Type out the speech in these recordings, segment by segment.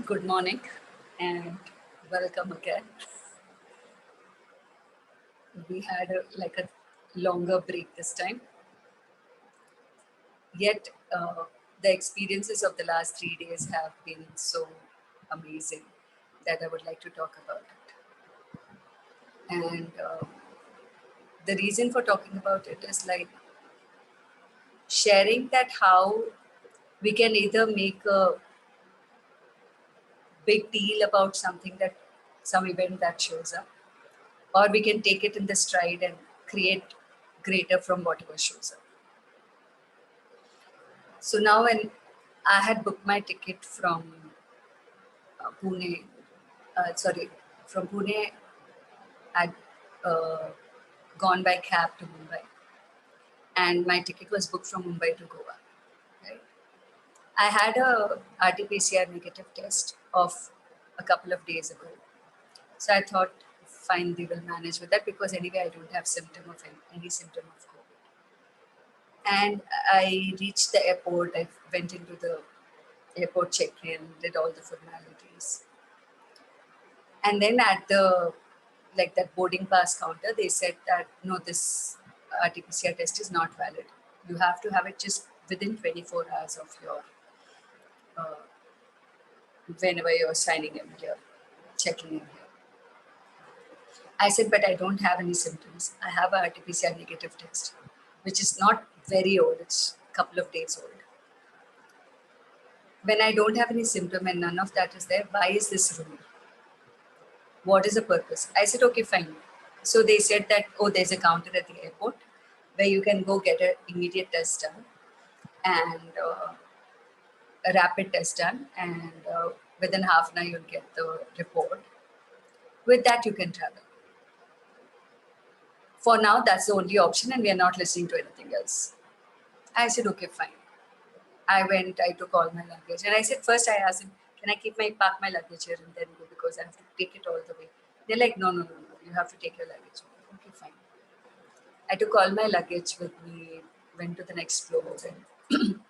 Good morning and welcome again. We had a longer break this time, yet the experiences of the last 3 days have been so amazing that I would like to talk about it. And the reason for talking about it is like sharing that how we can either make a big deal about something that some event that shows up, or we can take it in the stride and create greater from whatever shows up. So now, when I had booked my ticket from Pune, sorry, from Pune, I'd uh, gone by cab to Mumbai, and my ticket was booked from Mumbai to Goa. Right? I had a RT-PCR negative test of a couple of days ago, so I thought, fine, they will manage with that because anyway, I don't have symptom of any symptom of COVID. And I reached the airport. I went into the airport check-in, did all the formalities. And then at the that boarding pass counter, they said that no, this RT-PCR test is not valid. You have to have it just within 24 hours of your uh, whenever you're signing in here, checking in here. I said, but I don't have any symptoms. I have a RT-PCR negative test, which is not very old. It's a couple of days old. When I don't have any symptom and none of that is there, why is this rule? What is the purpose? I said, okay, fine. So they said that, oh, there's a counter at the airport where you can go get an immediate test done and a rapid test done, and within half an hour you'll get the report. With that, you can travel. For now, that's the only option, and we are not listening to anything else. I said, okay, fine. I went, I took all my luggage, and I said, first I asked him, can I park my luggage here and then go because I have to take it all the way. They're like, no, no, no, no, you have to take your luggage. Okay, fine. I took all my luggage with me, went to the next floor, and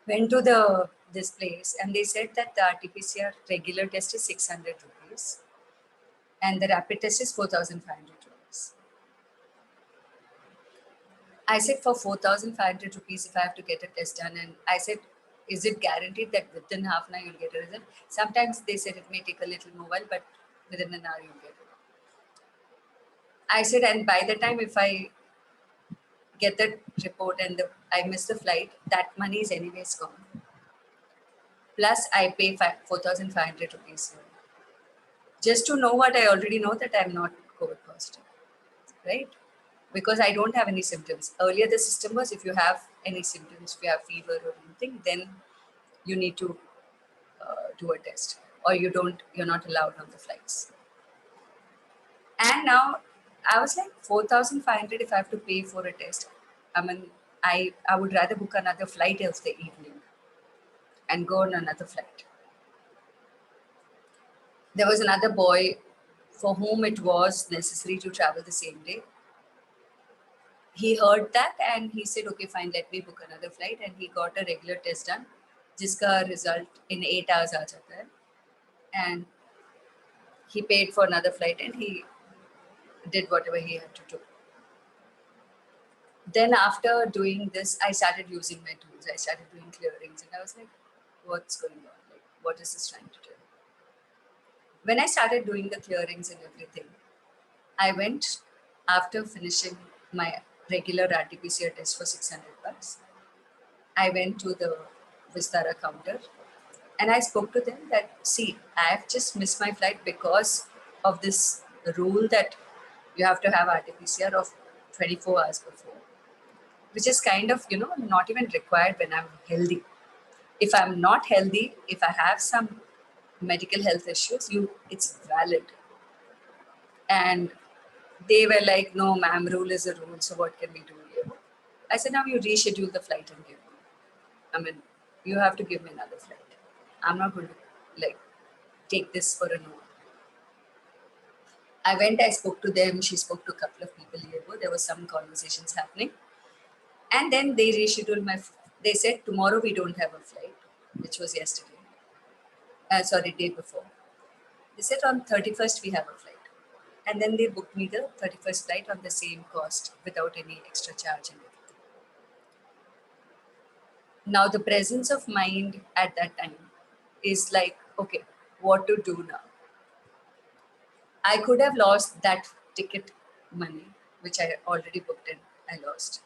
went to the this place, and they said that the RT-PCR regular test is 600 rupees, and the rapid test is 4,500 rupees. I said for 4,500 rupees, if I have to get a test done, and I said, is it guaranteed that within half an hour you'll get a result? Sometimes they said it may take a little while, but within an hour you'll get it. I said, and by the time if I get the report and I miss the flight, that money is anyways gone. Plus, I pay 4,500 rupees just to know what I already know, that I'm not COVID positive, right? Because I don't have any symptoms. Earlier, the system was if you have any symptoms, if you have fever or anything, then you need to do a test, or you're not allowed on the flights. And now I was like 4,500 if I have to pay for a test. I mean, I would rather book another flight else the evening and go on another flight. There was another boy for whom it was necessary to travel the same day. He heard that and he said, okay, fine, let me book another flight. And he got a regular test done, जिसका result in 8 hours आ जाता है. And he paid for another flight and he did whatever he had to do. Then after doing this, I started using my tools. I started doing clearings and I was like, what's going on? Like, what is this trying to do? When I started doing the clearings and everything, I went after finishing my regular RT-PCR test for 600 bucks. I went to the Vistara counter and I spoke to them that, see, I've just missed my flight because of this rule that you have to have RT-PCR of 24 hours before, which is kind of, not even required when I'm healthy. If I'm not healthy, if I have some medical health issues, it's valid. And they were like, no, ma'am, rule is a rule, so what can we do here? I said, now you reschedule the flight and give me. I mean, you have to give me another flight. I'm not going to take this for a no. I went, I spoke to them, she spoke to a couple of people here. There was some conversations happening. And then they rescheduled they said, tomorrow we don't have a flight, which was yesterday. day before. They said on 31st we have a flight. And then they booked me the 31st flight on the same cost without any extra charge and everything. Now the presence of mind at that time is like, okay, what to do now? I could have lost that ticket money, which I already booked in. I lost.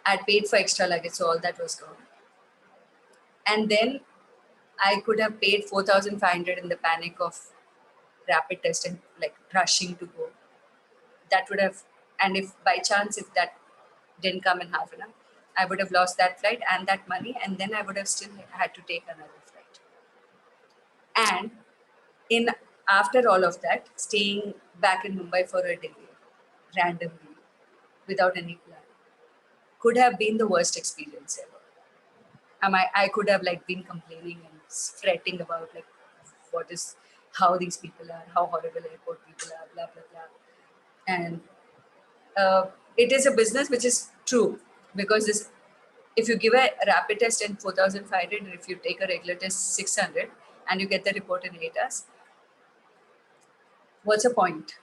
I'd paid for extra luggage, so all that was gone. And then I could have paid 4,500 in the panic of rapid test and like rushing to go. That would have, and if by chance, if that didn't come in half an hour, I would have lost that flight and that money, and then I would have still had to take another flight. And in after all of that, staying back in Mumbai for a day randomly without any plan could have been the worst experience ever. I could have like been complaining and fretting about like what is how these people are, how horrible airport people are, blah blah blah. And it is a business which is true because this, if you give a rapid test in 4,500, if you take a regular test 600, and you get the report in 8 hours, what's the point?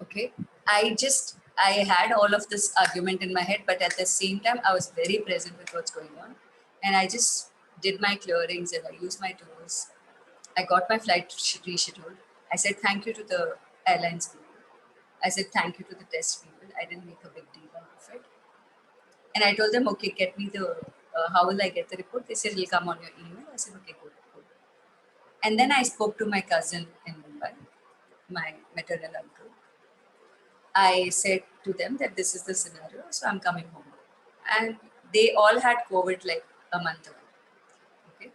Okay, I had all of this argument in my head, but at the same time I was very present with what's going on, and I just did my clearings and I used my tools. I got my flight rescheduled. I said thank you to the airlines people. I said thank you to the test people. I didn't make a big deal out of it, and I told them, okay, get me the how will I get the report? They said it'll come on your email. I said okay, good, good. And then I spoke to my cousin in Mumbai, my maternal uncle. I said to them that this is the scenario, so I'm coming home. And they all had COVID like a month ago. Okay,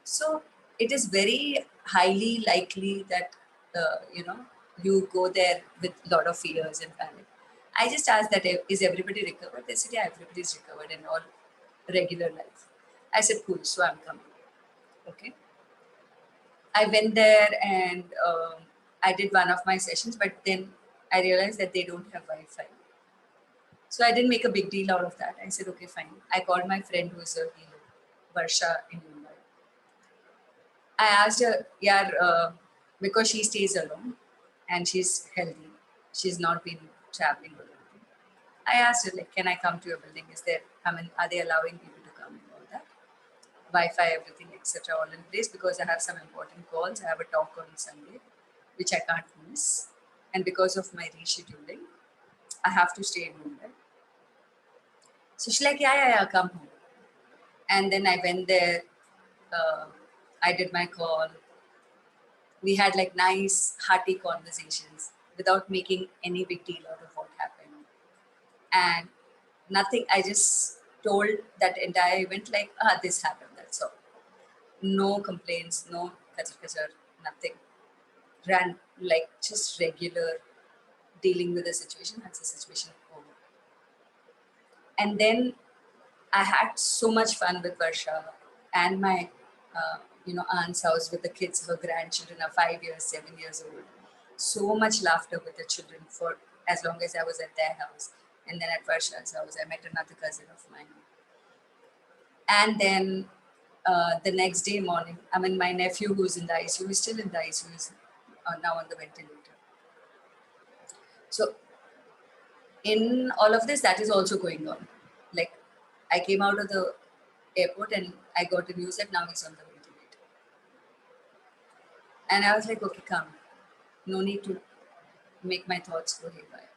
so it is very highly likely that you go there with a lot of fears and panic. I just asked that is everybody recovered? They said yeah, everybody's recovered and all regular life. I said cool, so I'm coming. Okay, I went there and I did one of my sessions, but then I realized that they don't have Wi-Fi. So I didn't make a big deal out of that. I said, okay, fine. I called my friend who is a healer, Varsha in Mumbai. I asked her, yeah, because she stays alone and she's healthy. She's not been traveling or anything. I asked her, like, can I come to your building? Are they allowing people to come and all that? Wi-Fi, everything, etc., all in place because I have some important calls. I have a talk on Sunday, which I can't miss. And because of my rescheduling, I have to stay in Mumbai. So she's like, yeah, come home. And then I went there. I did my call. We had like nice, hearty conversations without making any big deal out of what happened. And nothing, I just told that entire event like, this happened, that's all. No complaints, no kachar, nothing. Ran like just regular dealing with the situation. That's the situation over. And then I had so much fun with Varsha and my, aunt's house with the kids. Her grandchildren are 5 years, 7 years old. So much laughter with the children for as long as I was at their house. And then at Varsha's house, I met another cousin of mine. And then the next day morning, my nephew who's in the ICU is still in the ICU, is now on the ventilator. So in all of this, that is also going on. Like I came out of the airport and I got the news that now he's on the ventilator. And I was like, okay, come. No need to make my thoughts go haywire.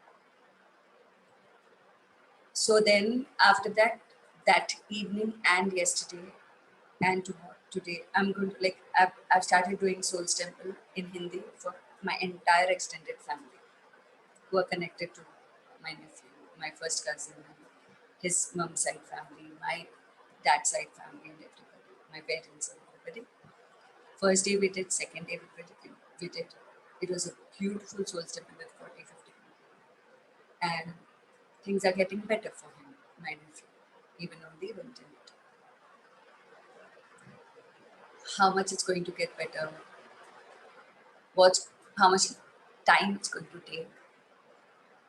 So then after that, that evening and yesterday and today, I'm going to I've started doing Soul's Temple in Hindi for my entire extended family who are connected to my nephew, my first cousin, his mom's side family, my dad's side family, and everybody, my parents and everybody. First day we did, second day we did. It was a beautiful Soul's Temple with 40, 50 people. And things are getting better for him, my nephew, even on the ventilator. How much it's going to get better, how much time it's going to take.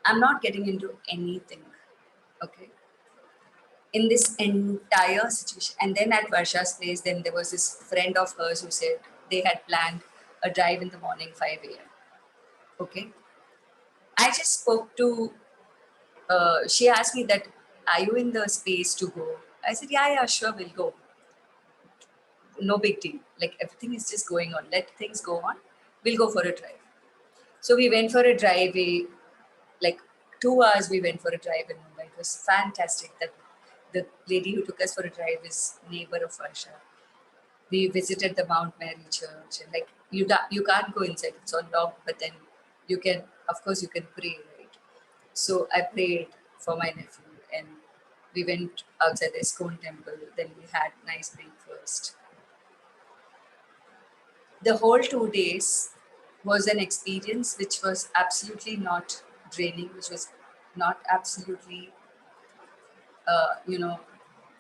I'm not getting into anything, okay? in this entire situation. And then at Varsha's place, then there was this friend of hers who said they had planned a drive in the morning, 5 a.m. Okay. I just spoke to, she asked me that, are you in the space to go? I said, yeah, sure, we'll go. No big deal. Like everything is just going on. Let things go on. We'll go for a drive. So we went for a drive. Like 2 hours we went for a drive in Mumbai. It was fantastic. That the lady who took us for a drive is neighbor of Varsha. We visited the Mount Mary Church, and like you can't go inside, it's all locked, but then you can, of course, you can pray, right? So I prayed for my nephew, and we went outside the Iskon temple. Then we had nice breakfast. The whole 2 days was an experience which was absolutely not draining, which was not absolutely,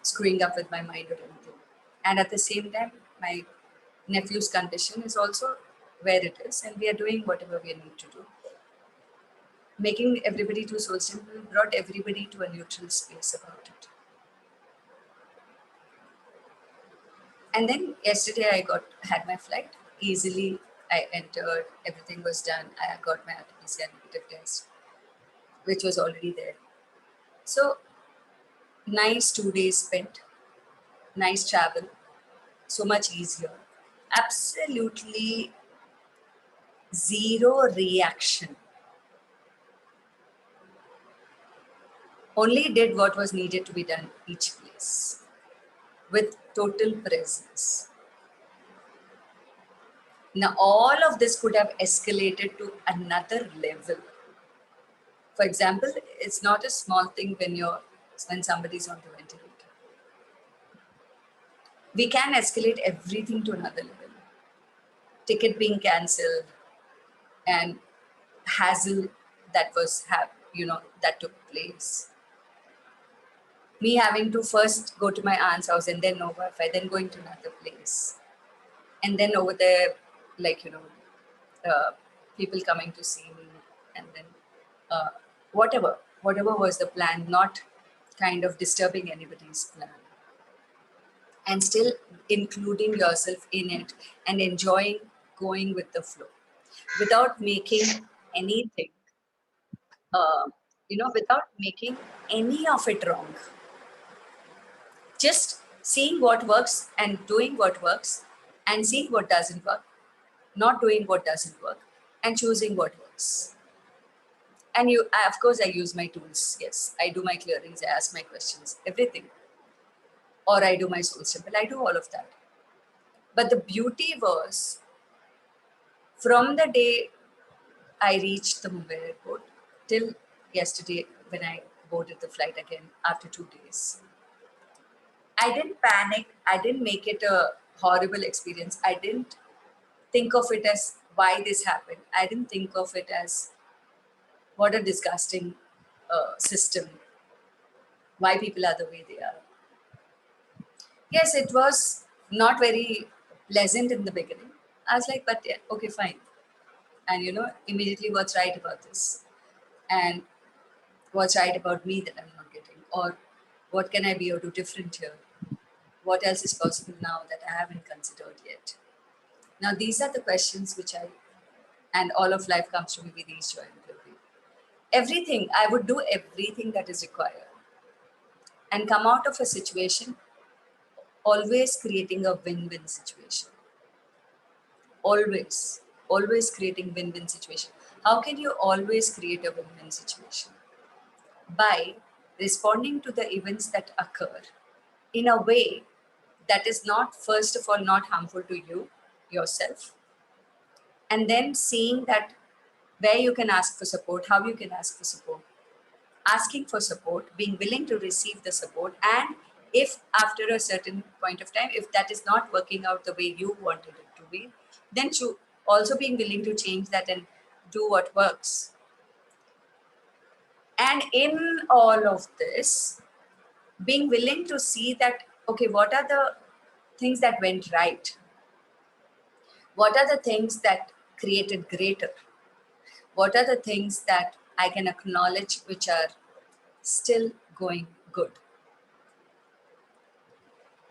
screwing up with my mind or anything. And at the same time, my nephew's condition is also where it is, and we are doing whatever we need to do. Making everybody to so simple brought everybody to a neutral space about it. And then yesterday I had my flight easily. I entered, everything was done. I got my RT-PCR negative test, which was already there. So nice 2 days spent, nice travel, so much easier. Absolutely zero reaction. Only did what was needed to be done each place with total presence. Now, all of this could have escalated to another level. For example, it's not a small thing when somebody's on the ventilator. We can escalate everything to another level. Ticket being cancelled and hassle that that took place. Me having to first go to my aunt's house and then no Wi-Fi, then going to another place. And then over there, people coming to see me, and then whatever was the plan, not kind of disturbing anybody's plan. And still including yourself in it and enjoying going with the flow without making anything, without making any of it wrong. Just seeing what works and doing what works, and seeing what doesn't work, not doing what doesn't work, and choosing what works. And of course, I use my tools. Yes, I do my clearings, I ask my questions, everything. Or I do my soul simple, I do all of that. But the beauty was, from the day I reached the Mumbai airport till yesterday when I boarded the flight again after 2 days, I didn't panic. I didn't make it a horrible experience. I didn't think of it as why this happened. I didn't think of it as what a disgusting system, why people are the way they are. Yes, it was not very pleasant in the beginning. I was like, but yeah, okay, fine. And immediately what's right about this? And what's right about me that I'm not getting? Or what can I be or do different here? What else is possible now that I haven't considered yet? Now, these are the questions and all of life comes to me with each joy and glory. Everything, I would do everything that is required and come out of a situation always creating a win-win situation. Always creating win-win situation. How can you always create a win-win situation? By responding to the events that occur in a way that is not, first of all, not harmful to you, yourself, and then seeing that where you can ask for support, how you can ask for support, asking for support, being willing to receive the support, and if after a certain point of time, if that is not working out the way you wanted it to be, then also being willing to change that and do what works. And in all of this, being willing to see that, okay, what are the things that went right? What are the things that created greater? What are the things that I can acknowledge which are still going good?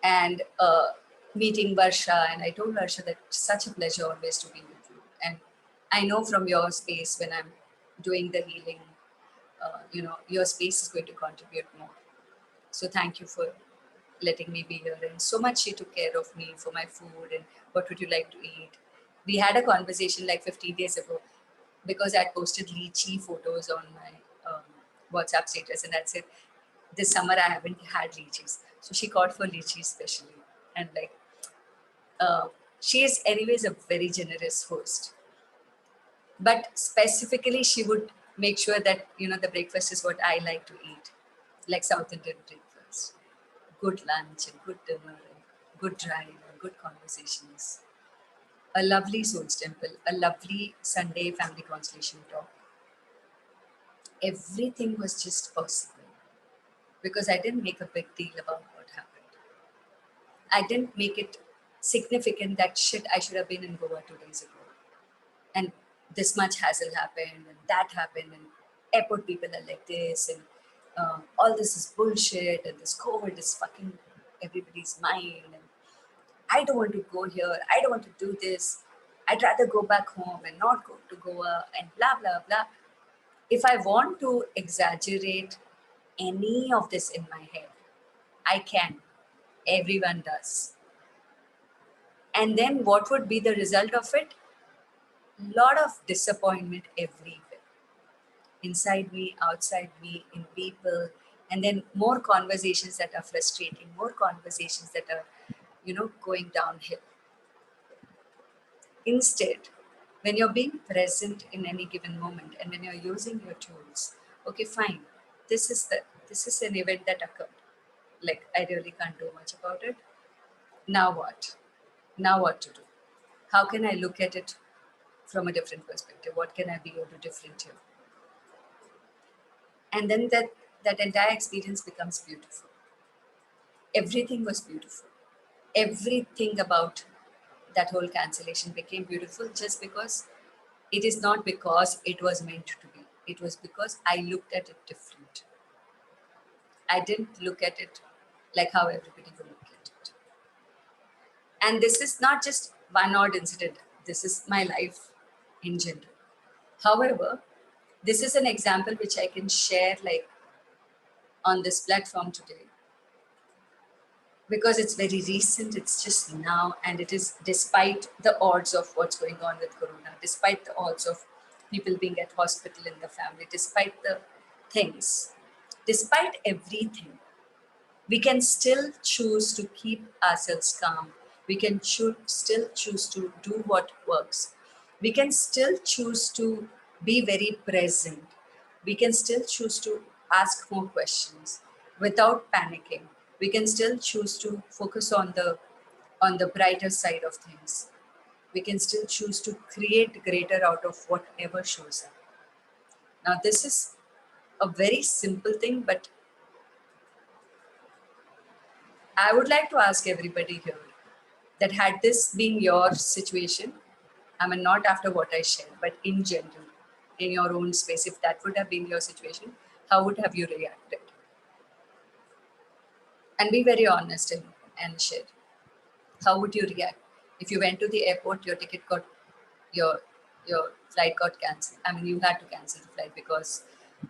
and meeting Varsha. And I told Varsha that it's such a pleasure always to be with you. And I know from your space when I'm doing the healing, your space is going to contribute more. So thank you for letting me be here. And so much she took care of me for my food and what would you like to eat. We had a conversation like 15 days ago because I posted lychee photos on my WhatsApp status, and I said, this summer I haven't had lychees. So she called for lychees specially. And like, uh, she is anyways a very generous host. But specifically, she would make sure that, the breakfast is what I like to eat, like South Indian breakfast, good lunch and good dinner and good drive and good conversations. A lovely Souls Temple, a lovely Sunday family constellation talk. Everything was just possible because I didn't make a big deal about what happened. I didn't make it significant that shit I should have been in Goa 2 days ago. And this much hassle happened and that happened and airport people are like this and all this is bullshit and this COVID is fucking everybody's mind and I don't want to go here, I don't want to do this, I'd rather go back home and not go to Goa and blah blah blah. If I want to exaggerate any of this in my head, I can. Everyone does. And then what would be the result of it? Lot of disappointment everywhere. Inside me, outside me, in people, and then more conversations that are frustrating, more conversations that are, going downhill. Instead, when you're being present in any given moment and when you're using your tools, okay, fine, this is an event that occurred. Like I really can't do much about it. Now what? Now what to do? How can I look at it from a different perspective? What can I be able to different here? And then that entire experience becomes beautiful. Everything was beautiful. Everything about that whole cancellation became beautiful just because it is not because it was meant to be. It was because I looked at it different. I didn't look at it like how everybody would look at it. And this is not just one odd incident. This is my life in general. However, this is an example which I can share like on this platform today because it's very recent, it's just now, and it is despite the odds of what's going on with Corona, despite the odds of people being at hospital in the family, despite the things, despite everything, we can still choose to keep ourselves calm. We can still choose to do what works. We can still choose to be very present. We can still choose to ask more questions without panicking. We can still choose to focus on the brighter side of things. We can still choose to create greater out of whatever shows up. Now, this is a very simple thing, but I would like to ask everybody here that had this been your situation, I mean, not after what I shared, but in general, in your own space, if that would have been your situation, how would have you reacted? And be very honest and share. How would you react if you went to the airport, your ticket got, your your flight got cancelled? I mean, you had to cancel the flight because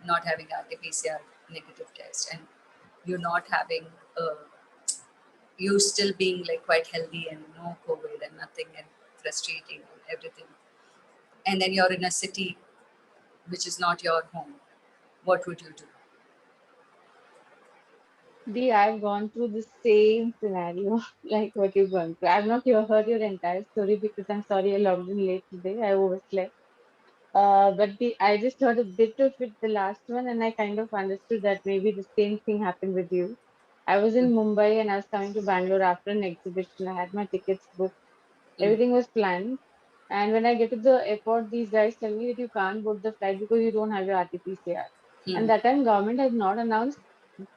not having RT-PCR negative test, and you're not having you still being like quite healthy and no COVID and nothing and frustrating and everything. And then you're in a city which is not your home. What would you do? Dee, I've gone through the same scenario like what you've gone through. I've not heard your entire story because I'm sorry I logged in late today. I overslept. I just heard a bit of it, the last one, and I kind of understood that maybe the same thing happened with you. I was in Mumbai and I was coming to Bangalore after an exhibition. I had my tickets booked. Mm, Everything was planned. And when I get to the airport, these guys tell me that you can't book the flight because you don't have your RT-PCR. And mm, that time government had not announced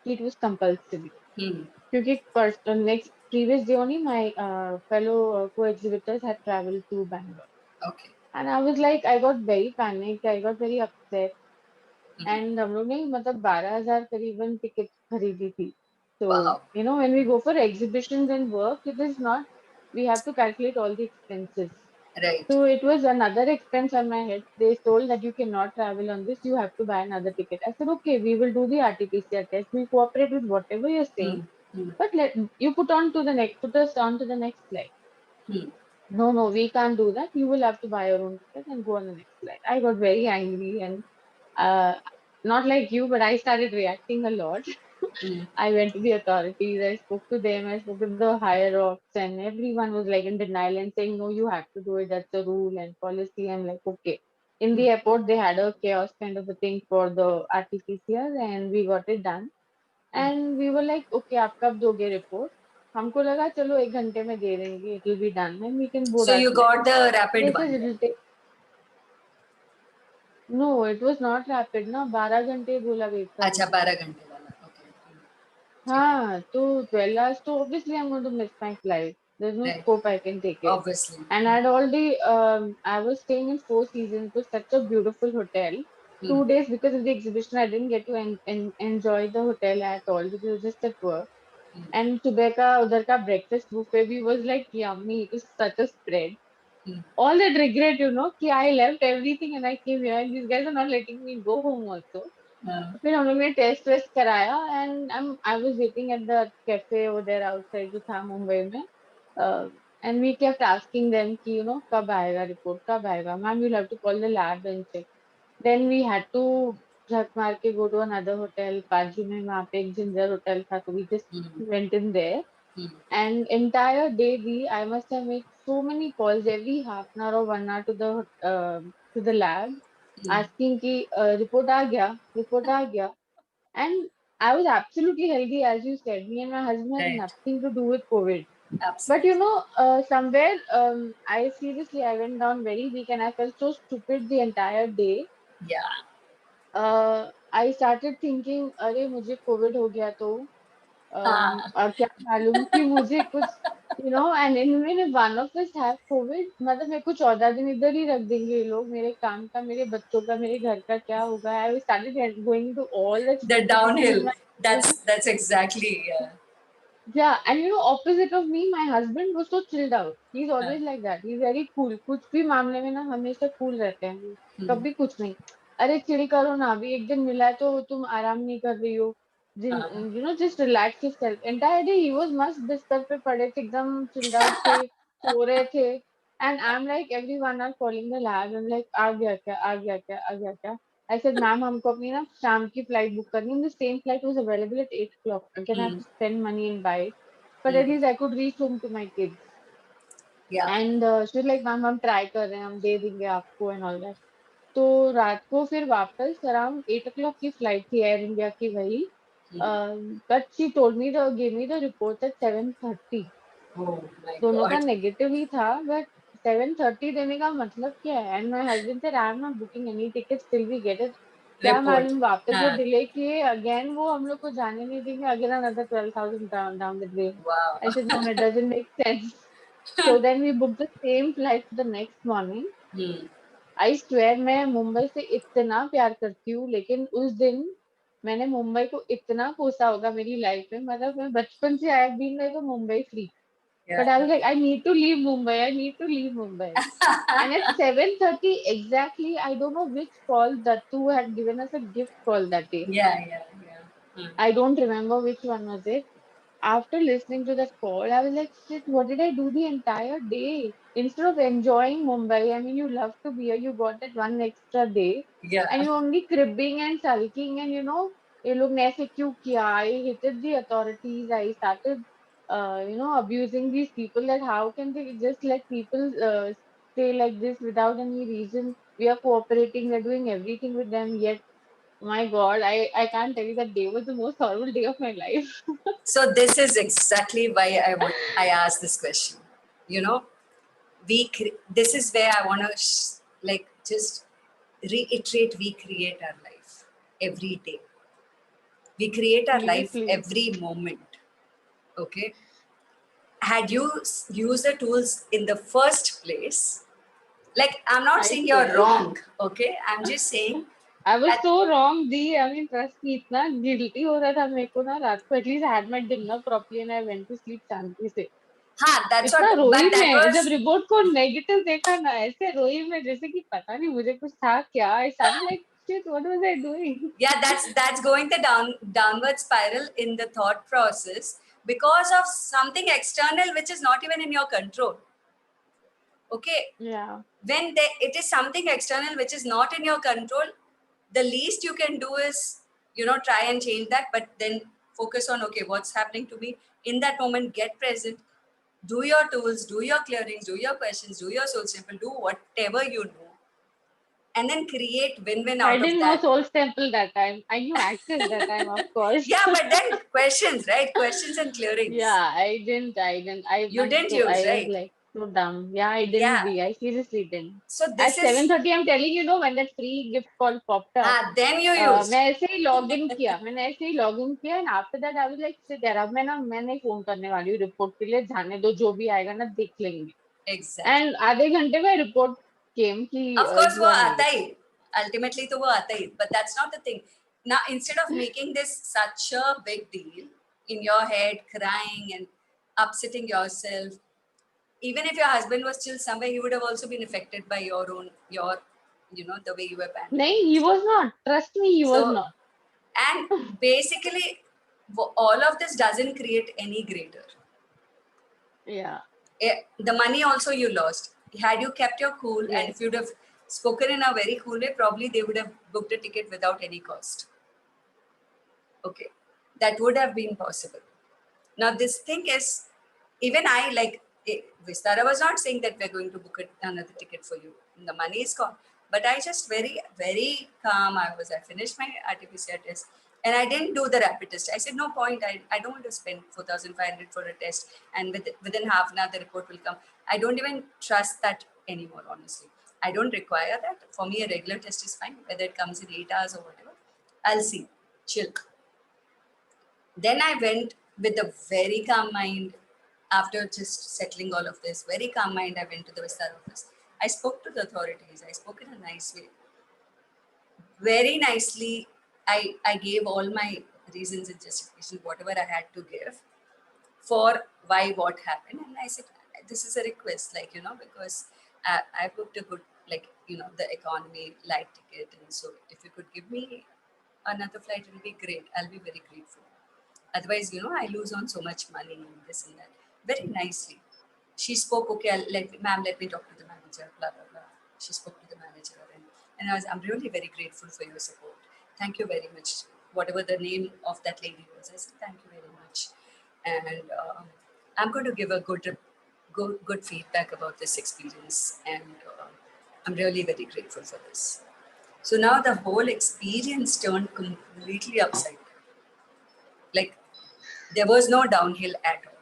it was compulsory. mm. क्योंकि next previous day only my fellow co-exhibitors had traveled to Bangalore. Okay. And I was like, I got very panicked, I got very upset. Mm, And हम लोग ने मतलब 12,000 करीबन ticket खरीदी थी. So, Wow. when we go for exhibitions and work, it is not, we have to calculate all the expenses. Right. So it was another expense on my head. They told that you cannot travel on this, you have to buy another ticket. I said, okay, we will do the RT-PCR test. We cooperate with whatever you're saying, Hmm. Hmm. but let you put us on to the next flight. Hmm. No, no, we can't do that. You will have to buy your own ticket and go on the next flight. I got very angry and uh, not like you, but I started reacting a lot. Hmm. I went to the authorities, I spoke to them, I spoke to the higher ups, and everyone was like in denial and saying, no, you have to do it, that's the rule and policy. I'm like, okay. In Hmm. the airport, they had a chaos kind of a thing for the RT-PCR, and we got it done. Hmm. And we were like, okay, आप कब दोगे report? हमको लगा चलो 1 घंटे में दे देंगे, it will be done and we can board So our you flight. got the rapid They said one it then. will take. No, it was not rapid ना, 12 घंटे बोला wait अच्छा, करने का. 12 घंटे वाला. Okay. ठीक है. हाँ, तो 12 hours, so obviously I'm going to miss my flight. There's no Right. scope I can take it. Obviously. And I was staying in Four Seasons. It was such a beautiful hotel. Hmm. 2 days because of the exhibition, I didn't get to enjoy the hotel at all because it was just at work. Hmm. And सुबह का उधर का breakfast buffet भी was like yummy. It was such a spread. Hmm. All that regret, कि I left everything and I came here and these guys are not letting me go home also. Uh, फिर हम लोग ने test वेस्ट कराया and I was waiting at the cafe over outside जो था मुंबई में and we kept asking them कि कब आएगा रिपोर्ट, कब आएगा ma'am, you have to call the lab and check. Then we had to झक मार के गो टू अनदर होटल बाजू में, वहाँ पे एक जिंजर होटल था, तो we just hmm. Went in there. Hmm. And entire day we I must have made so many calls every half an hour or 1 hour to the lab Hmm. asking कि report आ गया, report आ गया. And I was absolutely healthy, as you said. Me and my husband had Right. nothing to do with COVID. But Absolutely. somewhere, I seriously, I went down very weak and I felt so stupid the entire day. Yeah. I started thinking, अरे मुझे COVID हो गया तो हाँ. और क्या मालूम कि मुझे कुछ, and इनमें one of us have COVID, मतलब मेरे को 14 दिन इधर ही रख देंगे ये लोग, मेरे काम का, मेरे बच्चों का, मेरे घर का क्या होगा. I started going to all that The stupidity with downhill. my husband. That's exactly. Yeah. Yeah, and opposite of me, my husband was so chilled out. He's Uh, always like that. He's very cool. कुछ भी मामले में ना हमेशा cool रहते हैं वो. hmm. कभी कुछ नहीं. अरे चिल करो ना, अभी एक दिन मिला है तो तुम आराम नहीं कर रही हो. Uh, Just relax yourself. Entire day he was मस्त बिस्तर पे पड़े थे, एकदम chilled out थे, सो रहे थे. And I'm like everyone are calling the lab. I'm like आ गया क्या, आ गया क्या, आ गया क्या. I said, ma'am, हमको अपनी ना शाम की flight book करनी है. The same flight was available at 8 o'clock. Again, I have hmm. to spend money and buy it. But Hmm. at least I could reach home to my kids. Yeah. And she was like, ma'am हम try कर रहे हैं, हम दे देंगे आपको and all that. तो रात को फिर वापस अराउंड 8 o'clock की फ्लाइट थी एयर इंडिया की वही. Hmm. But she told me the give me the report eight 7:30. Oh my दोनों का God. नेगेटिव ही था, बट 7:30 देने का मतलब क्या है. And my husband said I am not booking any ticket till we get it. क्या Report. मालूम वापस वो हाँ. डिले किए अगेन, वो हम लोग को जाने नहीं देंगे again another 12,000 down the drain. Wow. I said no, it doesn't make sense. So then we booked the same flight for the next morning. Hmm. I swear मैं मुंबई से इतना प्यार करती हूँ, लेकिन उस दिन मैंने मुंबई को इतना कोसा होगा मेरी लाइफ में. मतलब मैं बचपन से I been like a Mumbai free. Yeah. But I was like, I need to leave Mumbai. I need to leave Mumbai. And at 7:30 exactly, I don't know which call that two had given us a gift call that day. Yeah. Yeah. Yeah. Hmm. I don't remember which one was it. After listening to that call, I was like, shit, what did I do the entire day? Instead of enjoying Mumbai, I mean, you love to be here, you got that one extra day, and Yeah. you're only cribbing and sulking, and ये लोग ने ऐसे क्यों किया? I hated the authorities. I started, abusing these people. That how can they just let people stay like this without any reason? We are cooperating, we're doing everything with them, yet, my God, I can't tell you that day was the most horrible day of my life. So this is exactly why I asked this question. You know, this is where I want to like just reiterate. We create our life every day. We create our life Seriously. every moment. Okay. Had you used the tools in the first place, like I'm not I saying you're swear. wrong. Okay. I'm just saying I was That, so wrong, the. I mean, trust me, इतना guilty हो रहा था मेरे को ना रात को. At least I had my dinner properly and I went to sleep शांति से. that's what, इतना but रोई that मैं जब was, रिपोर्ट को नेगेटिव देखा ना, ऐसे रोई मैं जैसे कि पता नहीं मुझे कुछ था क्या. I started like shit, what was I doing? yeah, that's going the downward spiral in the thought process because of something external which is not even in your control. Okay, Yeah. when it is something external which is not in your control, the least you can do is, try and change that, but then focus on, okay, what's happening to me in that moment. Get present, do your tools, do your clearings, do your questions, do your soul simple, do whatever you know, and then create win-win I out of didn't know that. Soul Temple that time. I knew Access that time, of course. Yeah, but then questions, right? Questions and clearings. Yeah, I didn't. You didn't use, I was right? like so dumb. Yeah, I didn't Yeah. be. I seriously didn't. So At this is, 7:30, I'm telling you, know when that free gift call popped up, then you used. मैं ऐसे ही log in किया. मैंने ऐसे ही log in किया and after that I was like shit यार, अब मैं नहीं फोन करने वाली हूँ रिपोर्ट के लिए. जाने दो, जो भी आएगा ना देख लेंगे. Exactly. एंड आधे घंटे में रिपोर्ट केम कि Of course, यू वो आर आता नेगेटिव. ही. Ultimately, तो वो आता ही. But that's not the thing. Now, instead of making this such a big deal in your head, crying and upsetting yourself, even if your husband was still somewhere, he would have also been affected by the way you were नहीं, panicking and he stuff. Was not. Trust me, he was So, not. and basically, all of this doesn't create any greater. या. The money also you lost. Had you kept your cool and yes. if you'd have spoken in a very cool way, probably they would have booked a ticket without any cost. Okay, that would have been possible. Now, this thing is, even I like, Vistara was not saying that we're going to book another ticket for you. The money is gone. But I just very, very calm. I finished my RT-PCR test and I didn't do the rapid test. I said, no point. I don't want to spend 4,500 for a test. And within half an hour, the report will come. I don't even trust that anymore, honestly. I don't require that. For me, a regular test is fine, whether it comes in 8 hours or whatever. I'll see. Chill. Then I went with a very calm mind. After just settling all of this, very calm mind, I went to the Vistar office. I spoke to the authorities. I spoke in a nice way. Very nicely, I gave all my reasons and justifications, whatever I had to give for why what happened. And I said, this is a request, because I booked a good, the economy light ticket. And so if you could give me another flight, it will be great. I'll be very grateful. Otherwise, I lose on so much money and this and that. Very nicely. She spoke, okay, ma'am, let me talk to the manager, blah, blah, blah. She spoke to the manager and I'm really very grateful for your support. Thank you very much. Whatever the name of that lady was, I said, thank you very much. And I'm going to give a good feedback about this experience. And I'm really very grateful for this. So now the whole experience turned completely upside down. Like, there was no downhill at all.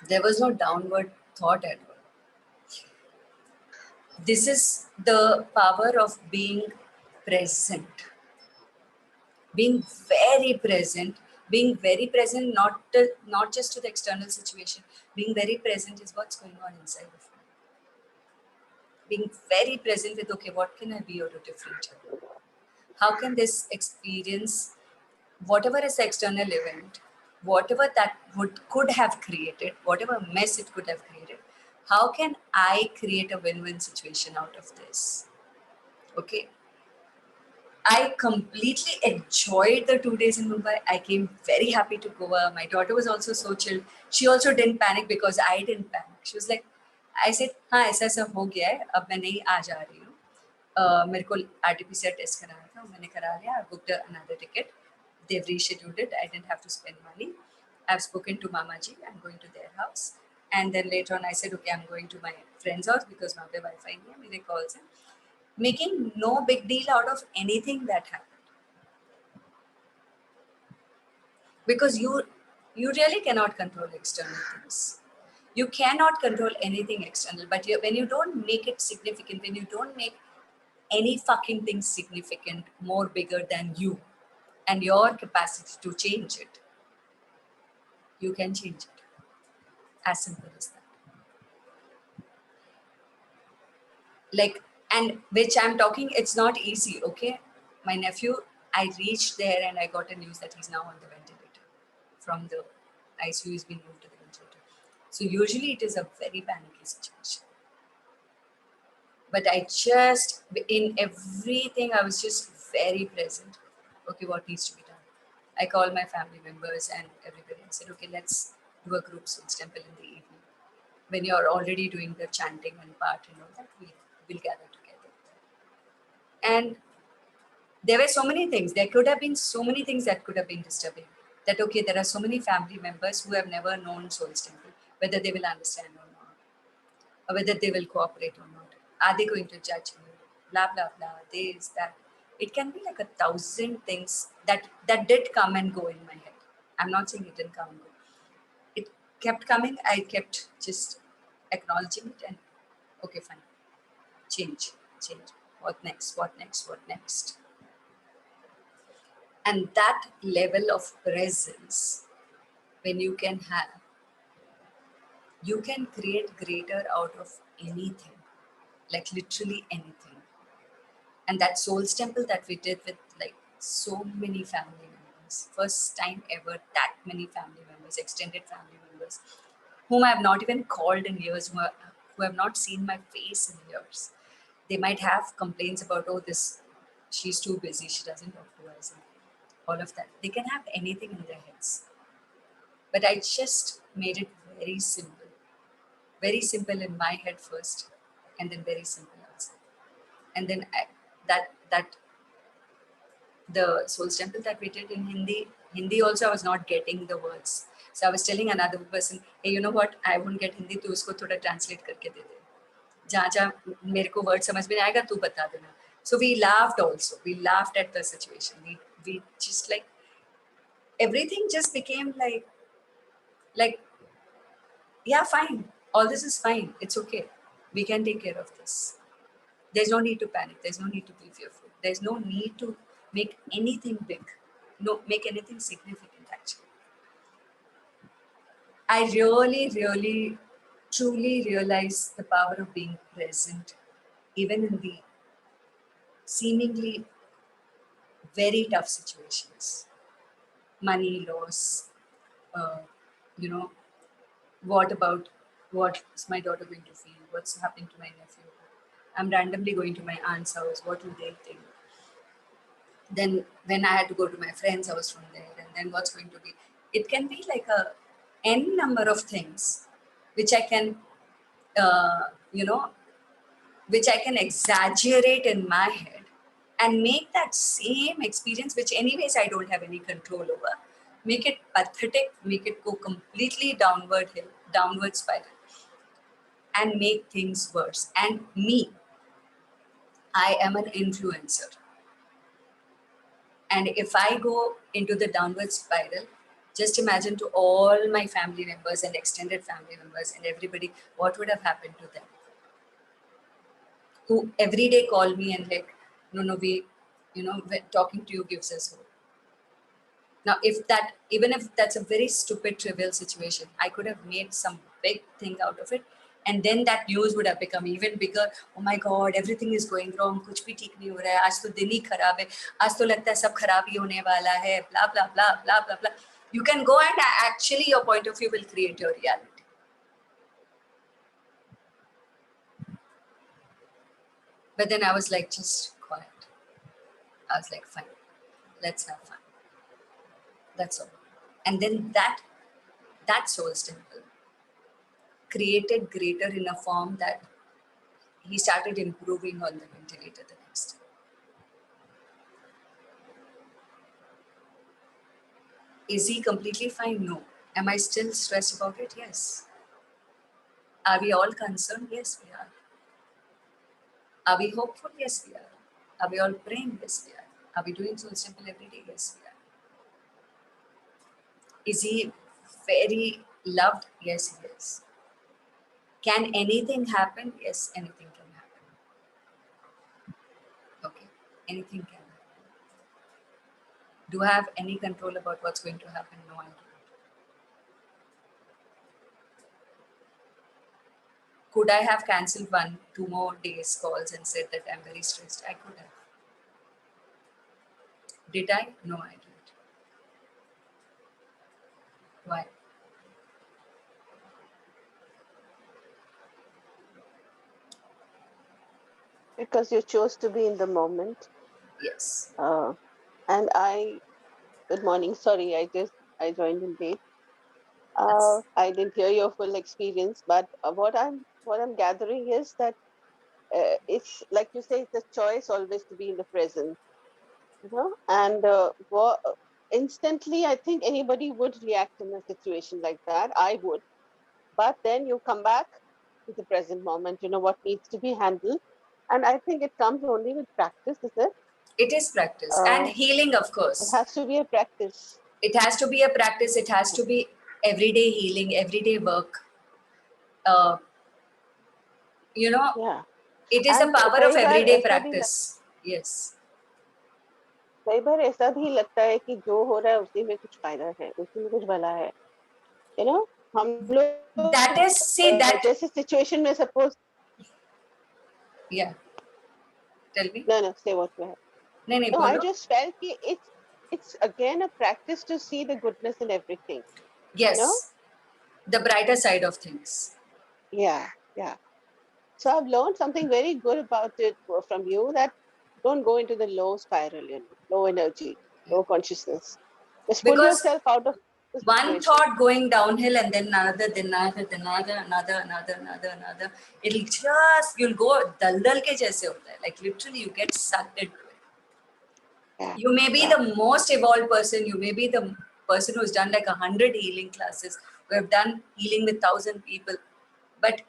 There was no downward thought at all. This is the power of being present, being being very present, not just to the external situation. Being very present is what's going on inside of you. Being very present with, okay, what can I be out of different here? How can this experience, whatever is the external event, whatever that could have created, whatever mess it could have created, how can I create a win-win situation out of this? Okay. I completely enjoyed the 2 days in Mumbai. I came very happy to Goa. My daughter was also so chilled. She also didn't panic because I didn't panic. She was like, I said, हाँ ऐसा ऐसा हो गया है, अब मैं नहीं आ जा रही हूँ. मेरे को RT-PCR टेस्ट कराना था, मैंने करा लिया. I booked another ticket. They've rescheduled it. I didn't have to spend money. I've spoken to Mamaji. I'm going to their house. And then later on, I said, okay, I'm going to my friend's house because वहाँ पे Wi-Fi नहीं है, मेरे calls हैं. Making no big deal out of anything that happened. Because you really cannot control external things. You cannot control anything external, but when you don't make it significant, when you don't make any fucking thing significant, more bigger than you and your capacity to change it, you can change it. As simple as that. Like, and which I'm talking, it's not easy, okay? My nephew, I reached there and I got a news that he's now on the ventilator. From the ICU, he's been moved to the ventilator. So usually it is a very panicky situation. But I just, in everything, I was just very present. Okay, what needs to be done? I called my family members and everybody and said, okay, let's do a group Souls Temple in the evening. When you're already doing the chanting and part and all that, we'll gather together. And there were so many things. There could have been so many things that could have been disturbing. That, okay, there are so many family members who have never known Souls Temple, whether they will understand or not, or whether they will cooperate or not. Are they going to judge me? Blah, blah, blah, this, that. It can be like 1,000 things that did come and go in my head. I'm not saying it didn't come and go. It kept coming. I kept just acknowledging it and, okay, fine. Change. What next? What next? What next? And that level of presence, when you can have, you can create greater out of anything, like literally anything. And that Souls Temple that we did with like so many family members, first time ever, that many family members, extended family members, whom I have not even called in years, who have not seen my face in years. They might have complaints about, oh, she's too busy, she doesn't talk to us, and all of that. They can have anything in their heads. But I just made it very simple in my head first, and then very simple outside. And then that the Souls Temple that we did in Hindi also I was not getting the words. So I was telling another person, hey, you know what? I won't get Hindi, तो उसको थोड़ा translate करके दे दे. जहाँ जहाँ मेरे को word समझ में आएगा, तू बता देना. So we laughed also. We laughed at the situation. We just like everything just became like yeah, fine. All this is fine. It's okay. We can take care of this. There's no need to panic. There's no need to be fearful. There's no need to make anything big. No, make anything significant actually. I really, truly realize the power of being present, even in the seemingly very tough situations. Money loss, uh, you know, what about what's my daughter going to feel? What's happening to my nephew? I'm randomly going to my aunt's house. What will they think? Then when I had to go to my friend's house from there, and then what's going to be? It can be like a n number of things, which I can, uh, you know, which I can exaggerate in my head and make that same experience, which anyways I don't have any control over, make it pathetic, make it go completely downward spiral, and make things worse. And me, I am an influencer. And if I go into the downward spiral, just imagine to all my family members and extended family members and everybody, what would have happened to them? Who every day call me and like, no, talking to you gives us hope. Now, even if that's a very stupid, trivial situation, I could have made some big thing out of it. And then that news would have become even bigger. Oh my God, everything is going wrong. कुछ भी ठीक नहीं हो रहा है. आज तो दिन ही खराब है. आज तो लगता है सब खराब ही होने वाला है. Blah, blah, blah, blah, blah, blah. You can go and actually your point of view will create your reality. But then I was like, just quiet. I was like, fine, let's have fun. That's all. And then that Souls Temple created greater in a form that he started improving on the ventilator the next day. Is he completely fine? No. Am I still stressed about it? Yes. Are we all concerned? Yes, we are. Are we hopeful? Yes, we are. Are we all praying? Yes, we are. Are we doing Souls Temple every day? Yes, we are. Is he very loved? Yes, he is. Can anything happen? Yes, anything can happen. Okay, anything can happen. Do I have any control about what's going to happen? No, I don't. Could I have cancelled 1-2 more days calls and said that I'm very stressed? I could have. Did I? No, I didn't. Why? Because you chose to be in the moment. Yes. And good morning. Sorry, I joined in late. That's I didn't hear your full experience, but what I'm gathering is that it's like you say, it's a choice always to be in the present, And instantly, I think anybody would react in a situation like that. I would, but then you come back to the present moment. You know what needs to be handled, and I think it comes only with practice, is it? it is practice and Uh, healing, of it course. has to be a practice. It has to be a practice. It has to be everyday healing, everyday work. Uh, you know, Yeah, it is the and power of कई बार everyday ऐसा भी practice. Yes. कई बार ऐसा भी लगता है कि जो हो रहा है उसी में कुछ फायदा है, उसी में कुछ भला है, हम That लोग is, see that, जैसे सिचुएशन में suppose yeah, tell me. no say what you have. नहीं नहीं No, I बोलो. just felt कि it's again a practice to see the goodness in everything, you know? Yes, the brighter side of things. Yeah, yeah. So I've learned something very good about it from you, that don't go into the low spiral, low energy, Yeah. low consciousness. Just pull Because yourself out of the one situation. thought going downhill and then another, then another, then another. It'll just, you'll go dal ke jaise hota hai. Like literally you get sucked into it. Yeah, You may be yeah, the most evolved person. You may be the person who's done like 100 healing classes, who have done healing with 1,000 people. But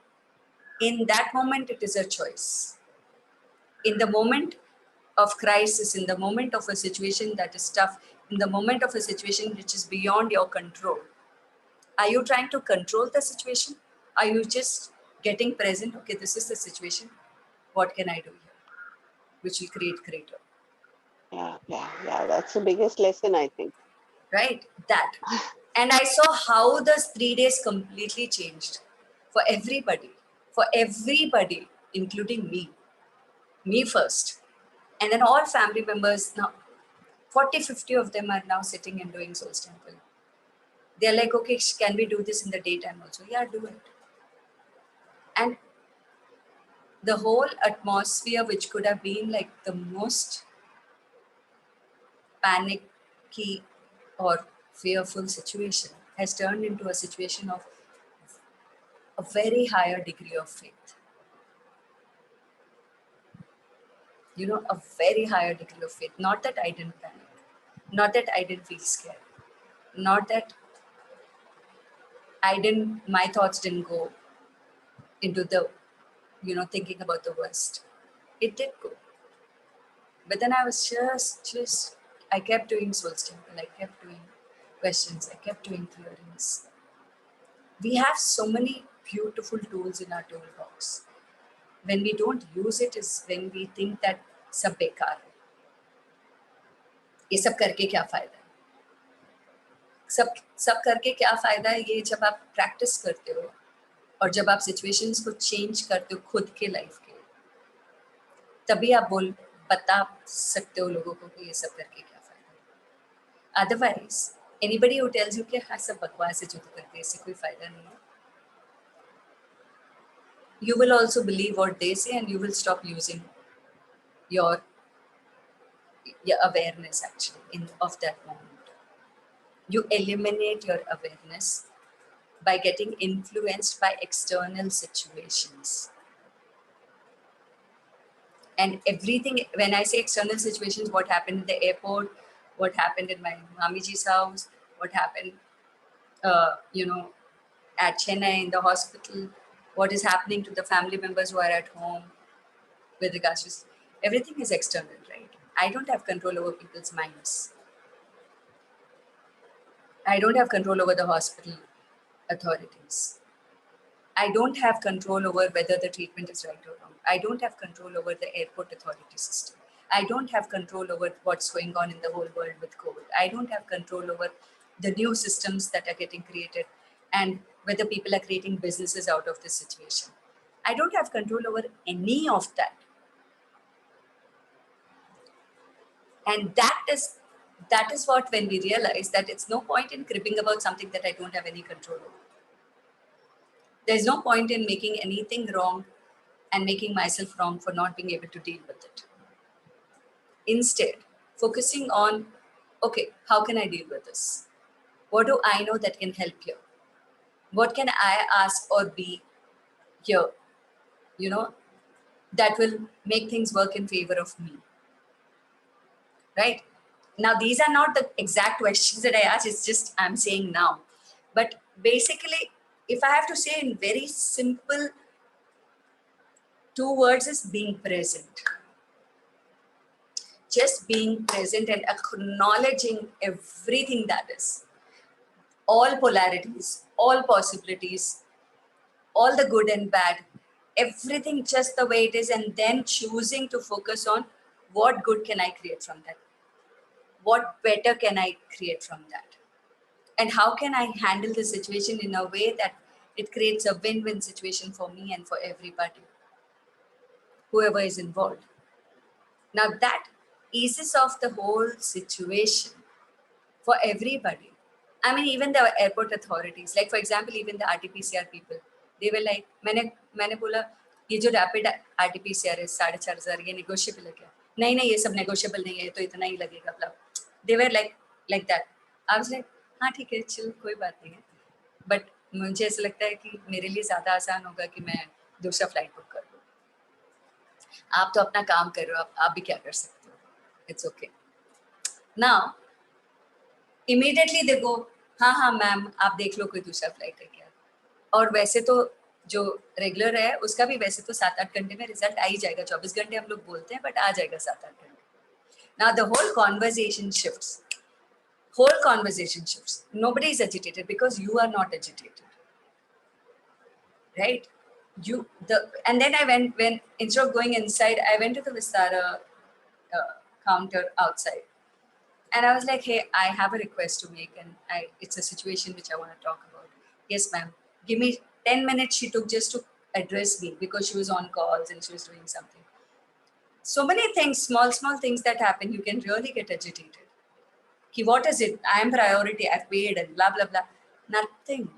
in that moment, it is a choice. In the moment of crisis, in the moment of a situation that is tough, in the moment of a situation which is beyond your control, are you trying to control the situation? Are you just getting present? Okay, this is the situation. What can I do here? Which will create greater, yeah. That's the biggest lesson, I think. right? That. And I saw how those 3 days completely changed for everybody, including me first. And then all family members now, 40, 50 of them are now sitting and doing Souls Temple. They're like, okay, can we do this in the daytime also? Yeah, do it. And the whole atmosphere, which could have been like the most panicky or fearful situation, has turned into a situation of a very higher degree of faith. A very higher degree of faith. Not that I didn't panic, not that I didn't feel scared, not that my thoughts didn't go into the, thinking about the worst. It did go. But then I was just, I kept doing Soul Temple, I kept doing questions, I kept doing clearings. We have so many beautiful tools in our toolbox. When we don't use it is when we think that सब बेकार है, ये सब करके क्या फायदा है, सब सब करके क्या फायदा है, ये जब आप प्रैक्टिस करते हो और जब आप सिचुएशंस को चेंज करते हो खुद के लाइफ के, तभी आप बता सकते हो लोगों को कि ये सब करके क्या फायदा है. Otherwise anybody who tells you कि हाँ सब बकवास है जो तू करते, इससे कोई फायदा नहीं है, you will also believe what they say and you will stop using your awareness actually of that moment. You eliminate your awareness by getting influenced by external situations. And everything, when I say external situations, what happened in the airport, what happened in my Mamiji's house, what happened, at Chennai in the hospital, what is happening to the family members who are at home with regards to everything is external, right? I don't have control over people's minds. I don't have control over the hospital authorities. I don't have control over whether the treatment is right or wrong. I don't have control over the airport authority system. I don't have control over what's going on in the whole world with COVID. I don't have control over the new systems that are getting created and whether people are creating businesses out of this situation. I don't have control over any of that. And that is what, when we realize that it's no point in cribbing about something that I don't have any control over. There's no point in making anything wrong and making myself wrong for not being able to deal with it. Instead, focusing on, okay, how can I deal with this? What do I know that can help here? What can I ask or be here, that will make things work in favor of me? Right? Now, these are not the exact questions that I asked, it's just I'm saying now. But basically, if I have to say in very simple 2 words, is being present. Just being present and acknowledging everything that is. All polarities, all possibilities, all the good and bad, everything just the way it is, and then choosing to focus on what good can I create from that? What better can I create from that? And how can I handle the situation in a way that it creates a win-win situation for me and for everybody, whoever is involved. Now that eases off the whole situation for everybody. I mean, even the airport authorities, like for example, even the RT-PCR people, they were like, मैंने बोला ये जो rapid RT-PCR है 4,500 ये negotiable है क्या? नहीं ये सब negotiable नहीं है, तो इतना ही लगेगा blah. They were like that. I was like, हाँ ठीक है, चिल, कोई बात नहीं है. But मुझे ऐसा लगता है कि मेरे लिए ज़्यादा आसान होगा कि मैं दूसरा फ्लाइट बुक कर लूँ. आप तो अपना काम कर रहे हो, आप भी क्या कर सकते हो? It's okay. Now, immediately they go, हाँ मैम आप देख लो कोई दूसरा फ्लाइट है क्या. और वैसे तो जो रेगुलर है उसका भी वैसे तो 7-8 घंटे में रिजल्ट आ ही जाएगा. 24 घंटे हम लोग बोलते हैं, बट आ जाएगा 7-8 घंटे. Now the whole conversation shifts. Nobody is agitated because you are not agitated, right? And then I went, when instead of going inside, I went to the Vistara counter outside. And I was like, hey, I have a request to make, and it's a situation which I want to talk about. Yes, ma'am. Give me 10 minutes she took just to address me because she was on calls and she was doing something. So many things, small things that happen, you can really get agitated. Ki, what is it? I am priority, I've paid, and blah, blah, blah. Nothing.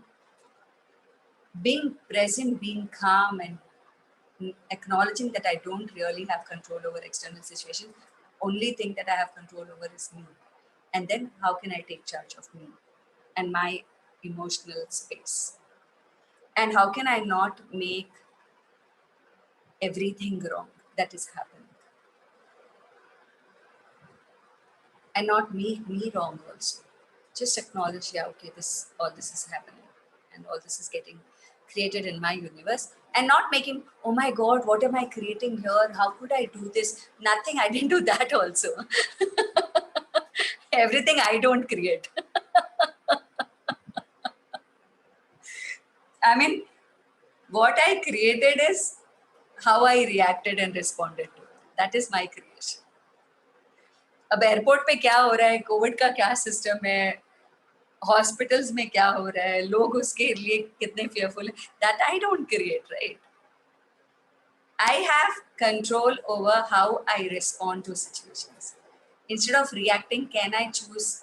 Being present, being calm, and acknowledging that I don't really have control over external situations. Only thing that I have control over is me. And then how can I take charge of me and my emotional space? And how can I not make everything wrong that is happening? And not make me wrong also. Just acknowledge, yeah, okay, all this is happening and all this is getting created in my universe, and not making, oh my God, what am I creating here? How could I do this? Nothing, I didn't do that also. Everything I don't create. I mean, what I created is how I reacted and responded to it. That is my creation. अब airport पे क्या हो रहा है, Covid का क्या system है, hospitals में क्या हो रहा है, लोग उसके लिए कितने fearful है, that I don't create, right? I have control over how I respond to situations. Instead of reacting, can I choose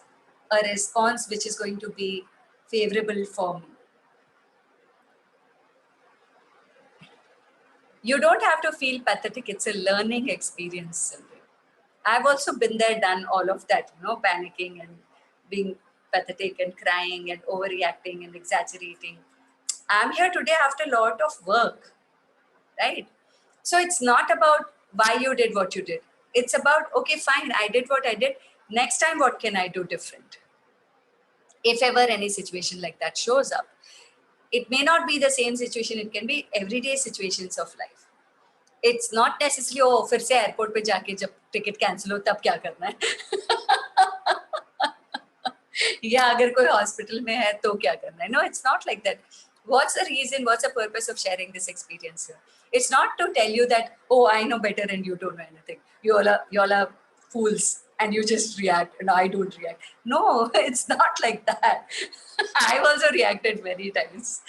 a response which is going to be favorable for me? You don't have to feel pathetic. It's a learning experience. I've also been there, done all of that, panicking and being pathetic and crying and overreacting and exaggerating. I'm here today after a lot of work, right? So it's not about why you did what you did. It's about, okay, fine, I did what I did. Next time, what can I do different? If ever any situation like that shows up. It may not be the same situation. It can be everyday situations of life. It's not necessarily, oh, फिर से airport पे जाके जब ticket cancel हो तब क्या करना है? या अगर कोई hospital में है तो क्या करना है? No, it's not like that. What's the reason? What's the purpose of sharing this experience here? It's not to tell you that, oh, I know better and you don't know anything. You all are fools and you just react and I don't react. No, it's not like that. I've also reacted many times.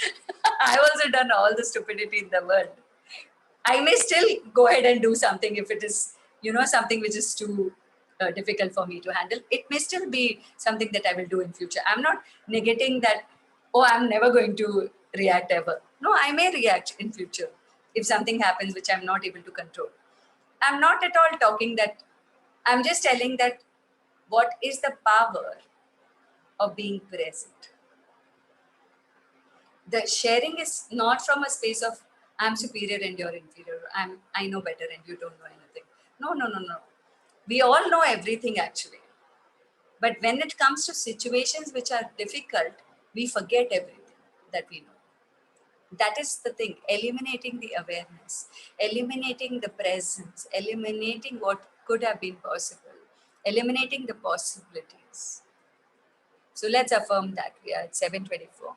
I've also done all the stupidity in the world. I may still go ahead and do something if it is, something which is too difficult for me to handle. It may still be something that I will do in future. I'm not negating that, oh, I'm never going to react ever. No, I may react in future if something happens which I'm not able to control. I'm not at all talking that, I'm just telling that what is the power of being present. The sharing is not from a space of I'm superior and you're inferior. I know better and you don't know anything. No. We all know everything actually. But when it comes to situations which are difficult, we forget everything that we know. That is the thing, eliminating the awareness, eliminating the presence, eliminating what could have been possible, eliminating the possibilities. So let's affirm that. We are at 7:24.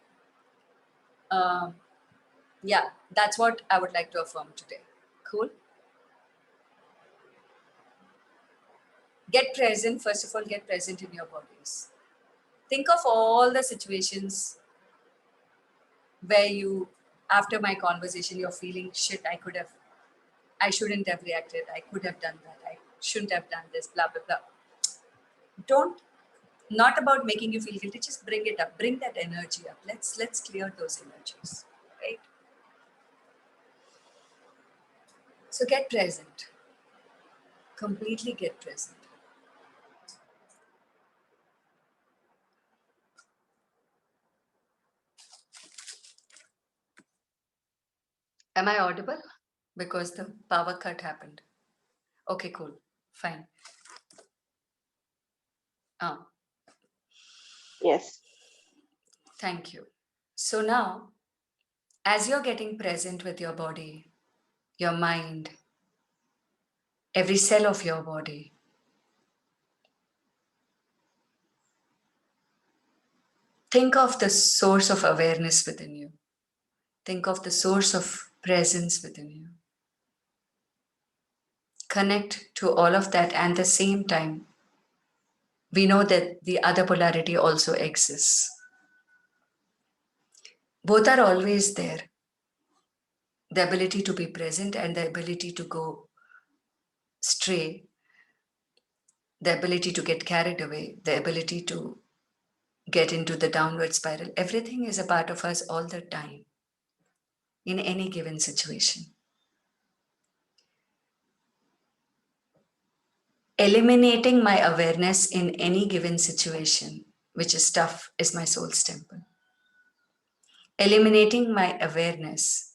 Yeah, that's what I would like to affirm today. Cool. Get present. First of all, get present in your bodies. Think of all the situations where you, after my conversation, you're feeling shit, I shouldn't have reacted. I could have done that. I shouldn't have done this, blah, blah, blah. Don't, not about making you feel guilty, just bring it up. Bring that energy up. Let's clear those energies, right? So get present. Completely get present. Am I audible? Because the power cut happened. Okay, cool. Fine. Yes. Thank you. So now, as you're getting present with your body, your mind, every cell of your body, think of the source of awareness within you. Think of the source of presence within you. Connect to all of that, and at the same time, we know that the other polarity also exists. Both are always there. The ability to be present and the ability to go stray, the ability to get carried away, the ability to get into the downward spiral. Everything is a part of us all the time in any given situation. Eliminating my awareness in any given situation, which is tough, is my soul's temple. Eliminating my awareness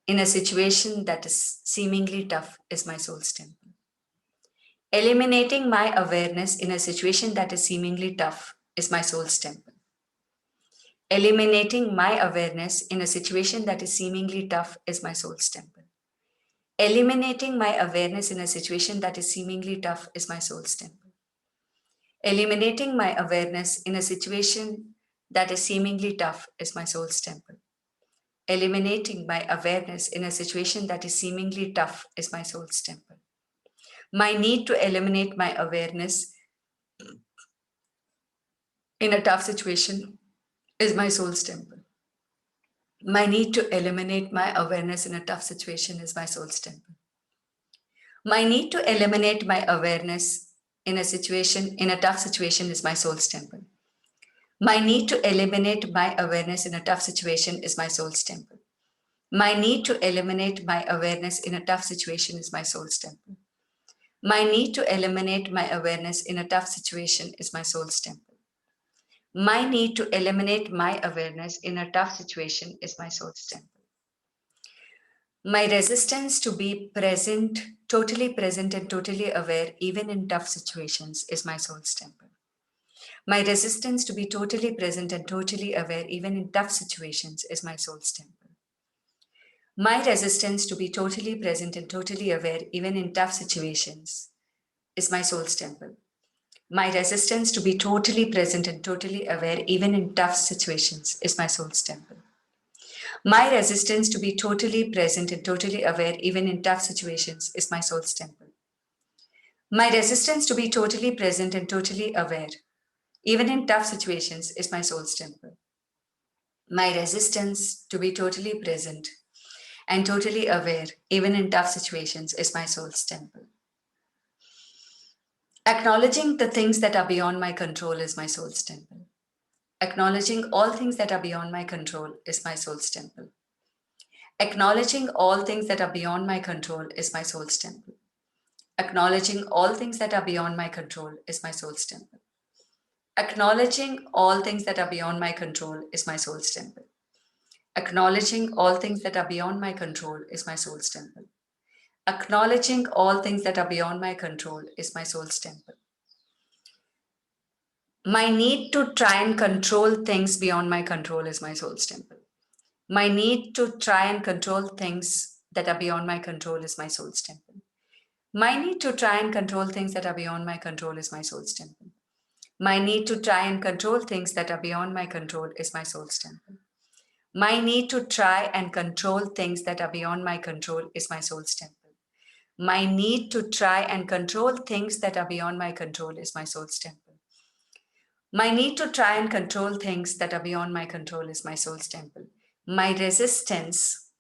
in a situation that is seemingly tough is my soul's temple. Eliminating my awareness in a situation that is seemingly tough is my soul's temple. Eliminating my awareness in a situation that is seemingly tough is my soul's temple. Eliminating my awareness in a situation that is seemingly tough is my soul's temple. Eliminating my awareness in a situation that is seemingly tough is my soul's temple. Eliminating my awareness in a situation that is seemingly tough is my soul's temple. My need to eliminate my awareness in a tough situation is my soul's temple. My need to eliminate my awareness in a tough situation is my soul's temple. My need to eliminate my awareness in a tough situation is my soul's temple. My need to eliminate my awareness in a tough situation is my soul's temple. My need to eliminate my awareness in a tough situation is my soul's temple. My need to eliminate my awareness in a tough situation is my soul's temple. My need to eliminate my awareness in a tough situation is my soul's temple. My resistance to be present, totally present and totally aware, even in tough situations, is my soul's temple. My resistance to be totally present and totally aware, even in tough situations, is my soul's temple. My resistance to be totally present and totally aware, even in tough situations, is my soul's temple. My resistance to be totally present and totally aware, even in tough situations, is my soul's temple. My resistance to be totally present and totally aware, even in tough situations, is my soul's temple. My resistance to be totally present and totally aware, even in tough situations, is my soul's temple. My resistance to be totally present and totally aware, even in tough situations, is my soul's temple. Acknowledging the things that are beyond my control is my soul's temple. Acknowledging all things that are beyond my control is my soul's temple. Acknowledging all things that are beyond my control is my soul's temple. Acknowledging all things that are beyond my control is my soul's temple. Acknowledging all things that are beyond my control is my soul's temple. Acknowledging all things that are beyond my control is my soul's temple. Acknowledging all things that are beyond my control is my soul's temple. My need to try and control things beyond my control is my soul's temple. My need to try and control things that are beyond my control is my soul's temple. My need to try and control things that are beyond my control is my soul's temple. My need to try and control things that are beyond my control is my soul's temple. My need to try and control things that are beyond my control is my soul's temple. My need to try and control things that are beyond my control is my soul's temple. My need to try and control things that are beyond my control is my soul's temple. My resistance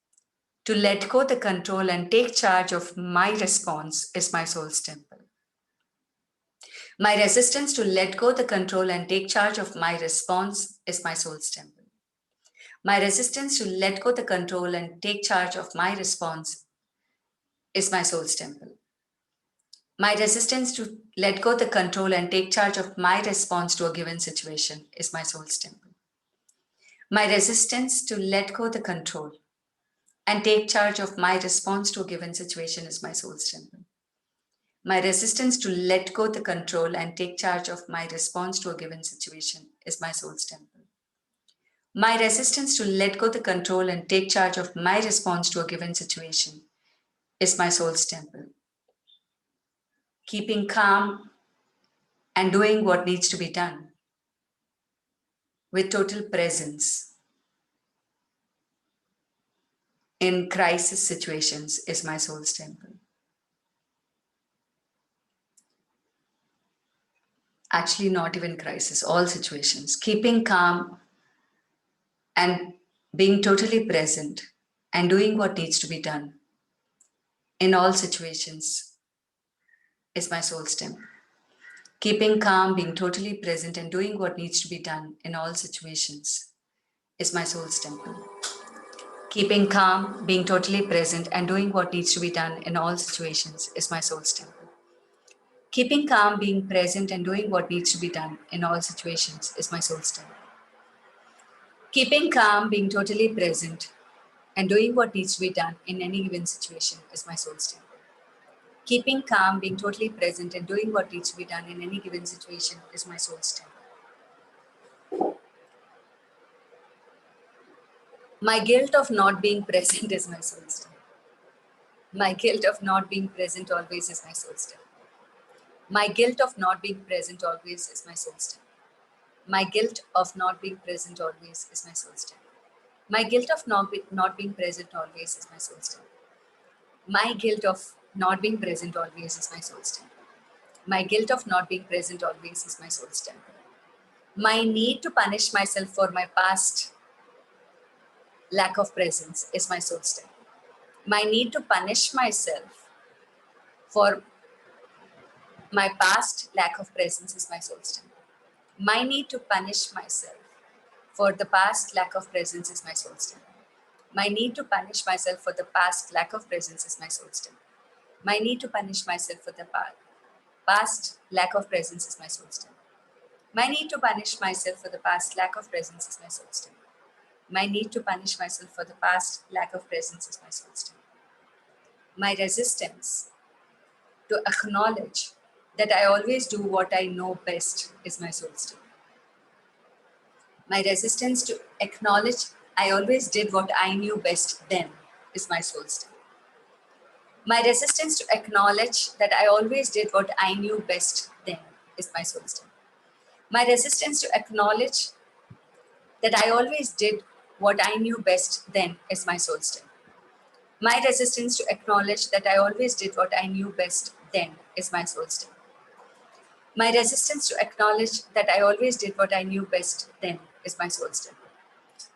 to let go the control and take charge of my response is my soul's temple. My resistance to let go the control and take charge of my response is my soul's temple. My resistance to let go the control and take charge of my response is my soul's temple. My resistance to let go the control and take charge of my response to a given situation is my soul's temple. My resistance to let go the control and take charge of my response to a given situation is my soul's temple. My resistance to let go the control and take charge of my response to a given situation is my soul's temple. My resistance to let go the control and take charge of my response to a given situation is my soul's temple. Keeping calm and doing what needs to be done with total presence in crisis situations is my soul's temple. Actually, not even crisis, all situations. Keeping calm and being totally present and doing what needs to be done in all situations is my soul's temple. Keeping calm, being totally present and doing what needs to be done in all situations is my soul's temple. Keeping calm, being totally present and doing what needs to be done in all situations is my soul's temple. Keeping calm, being present and doing what needs to be done in all situations is my soul's temple. Keeping calm, being totally present and doing what needs to be done in any given situation is my soul's temple. Keeping calm, being totally present and doing what needs to be done in any given situation is my soul's temple. My guilt of not being present is my soul's temple. My guilt of not being present always is my soul's temple. My guilt of not being present always is my soul's temple. My guilt of not being present always is my soul's temple. My guilt of not being present always is my soul's temple. My guilt of not being present always is my soul's temple. My guilt of not being present always is my soul's temple. My need to punish myself for my past lack of presence is my soul's temple. My need to punish myself for my past lack of presence is my soul's temple. My need to punish myself for the past lack of presence is my soul's temple. My need to punish myself for the past lack of presence is my soul's temple. My need to punish myself for the past lack of presence is my soul's temple. My need to punish myself for the past lack of presence is my soul's temple. My need to punish myself for the past lack of presence is my soul's temple. My resistance to acknowledge that I always do what I know best is my soul's temple. My resistance to acknowledge I always did what I knew best then is my soul's temple. My resistance to acknowledge that I always did what I knew best then is my soul's temple. My resistance to acknowledge that I always did what I knew best then is my soul's temple. My resistance to acknowledge that I always did what I knew best then is my soul's temple. My resistance to acknowledge that I always did what I knew best then is my soul's temple.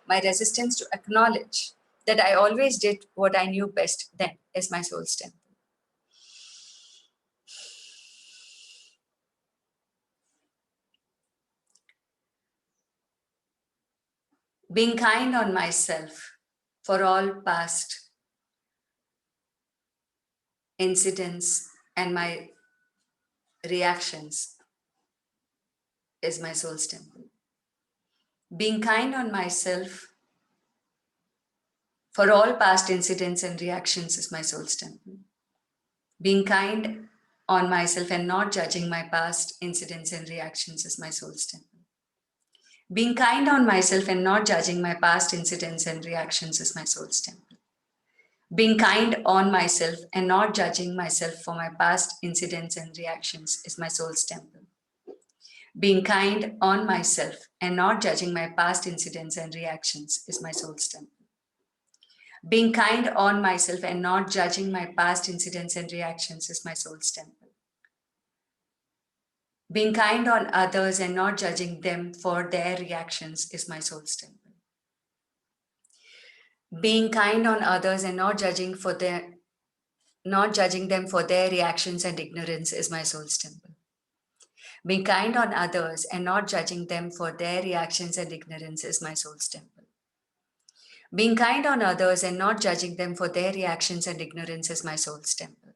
My resistance to acknowledge that I always did what I knew best then is my soul's temple. Being kind on myself for all past incidents and my reactions is my soul's temple. Being kind on myself for all past incidents and reactions is my soul's temple. Being kind on myself and not judging my past incidents and reactions is my soul's temple. Being kind on myself and not judging my past incidents and reactions is my soul's temple. Being kind on myself and not judging myself for my past incidents and reactions is my soul's temple. Being kind on myself and not judging my past incidents and reactions is my soul's temple. Being kind on myself and not judging my past incidents and reactions is my soul's temple. Being kind on others and not judging them for their reactions is my soul's temple. Being kind on others and not judging them for their reactions and ignorance is my soul's temple. Being kind on others and not judging them for their reactions and ignorance is my soul's temple. Being kind on others and not judging them for their reactions and ignorance is my soul's temple.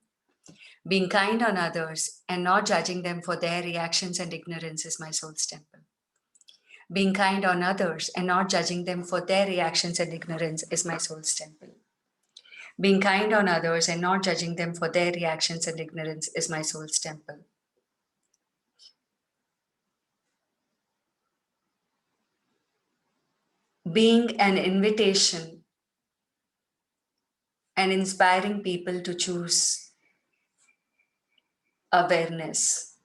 Being kind on others and not judging them for their reactions and ignorance is my soul's temple. Being kind on others and not judging them for their reactions and ignorance is my soul's temple. Being kind on others and not judging them for their reactions and ignorance is my soul's temple. Being an invitation and inspiring people to choose awareness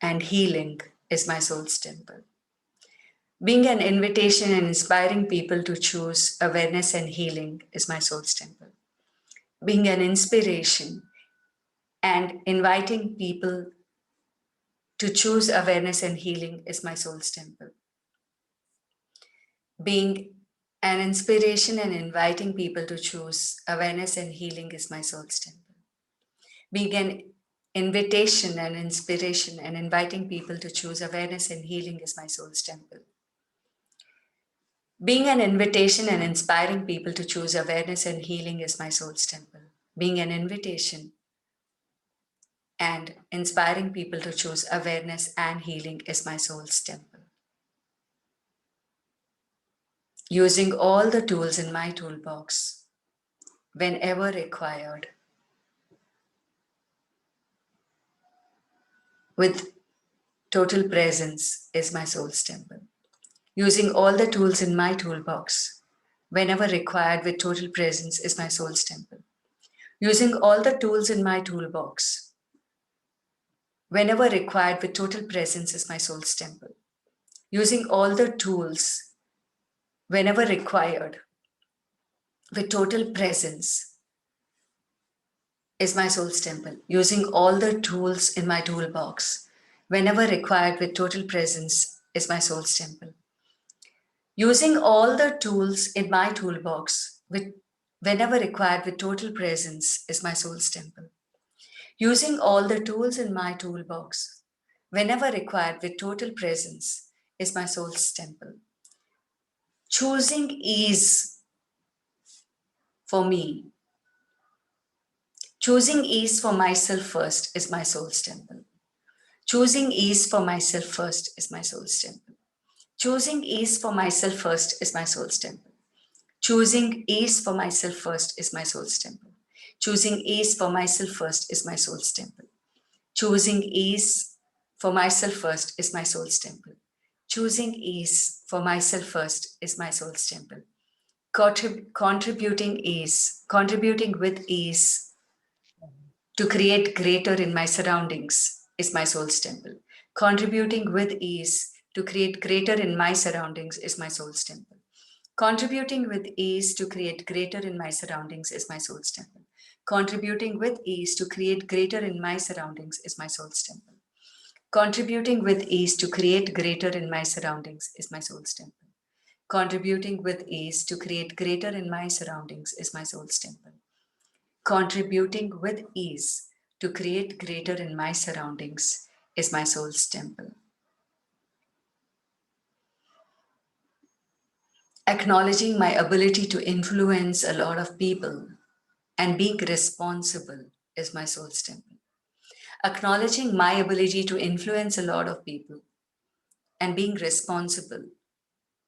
and healing is my soul's temple. Being an invitation and inspiring people to choose awareness and healing is my soul's temple. Being an inspiration and inviting people to choose awareness and healing is my soul's temple. Being an inspiration and inviting people to choose awareness and healing is my soul's temple. Being an invitation and inspiration and inviting people to choose awareness and healing is my soul's temple. Being an invitation and inspiring people to choose awareness and healing is my soul's temple. Being an invitation and inspiring people to choose awareness and healing is my soul's temple. Using all the tools in my toolbox whenever required with total presence is my soul's temple. Using all the tools in my toolbox whenever required with total presence is my soul's temple. Using all the tools in my toolbox whenever required with total presence is my soul's temple. Using all the tools whenever required with total presence is my soul's temple. Using all the tools in my toolbox whenever required with total presence is my soul's temple. Using all the tools in my toolbox whenever required with total presence is my soul's temple. Using all the tools in my toolbox whenever required with total presence is my soul's temple. Choosing ease for me, choosing ease for myself first is my soul's temple. Choosing ease for myself first is my soul's temple. Choosing ease for myself first is my soul's temple. Choosing ease for myself first is my soul's temple. Choosing ease for myself first is my soul's temple. Choosing ease for myself first is my soul's temple. Choosing ease for myself first is my soul's temple. Contributing with ease to create greater in my surroundings is my soul's temple. Contributing with ease to create greater in my surroundings is my soul's temple. Contributing with ease to create greater in my surroundings is my soul's temple. Contributing with ease to create greater in my surroundings is my soul's temple. Contributing with ease to create greater in my surroundings is my soul's temple. Contributing with ease to create greater in my surroundings is my soul's temple. Contributing with ease to create greater in my surroundings is my soul's temple. Acknowledging my ability to influence a lot of people and being responsible is my soul's temple. Acknowledging my ability to influence a lot of people and being responsible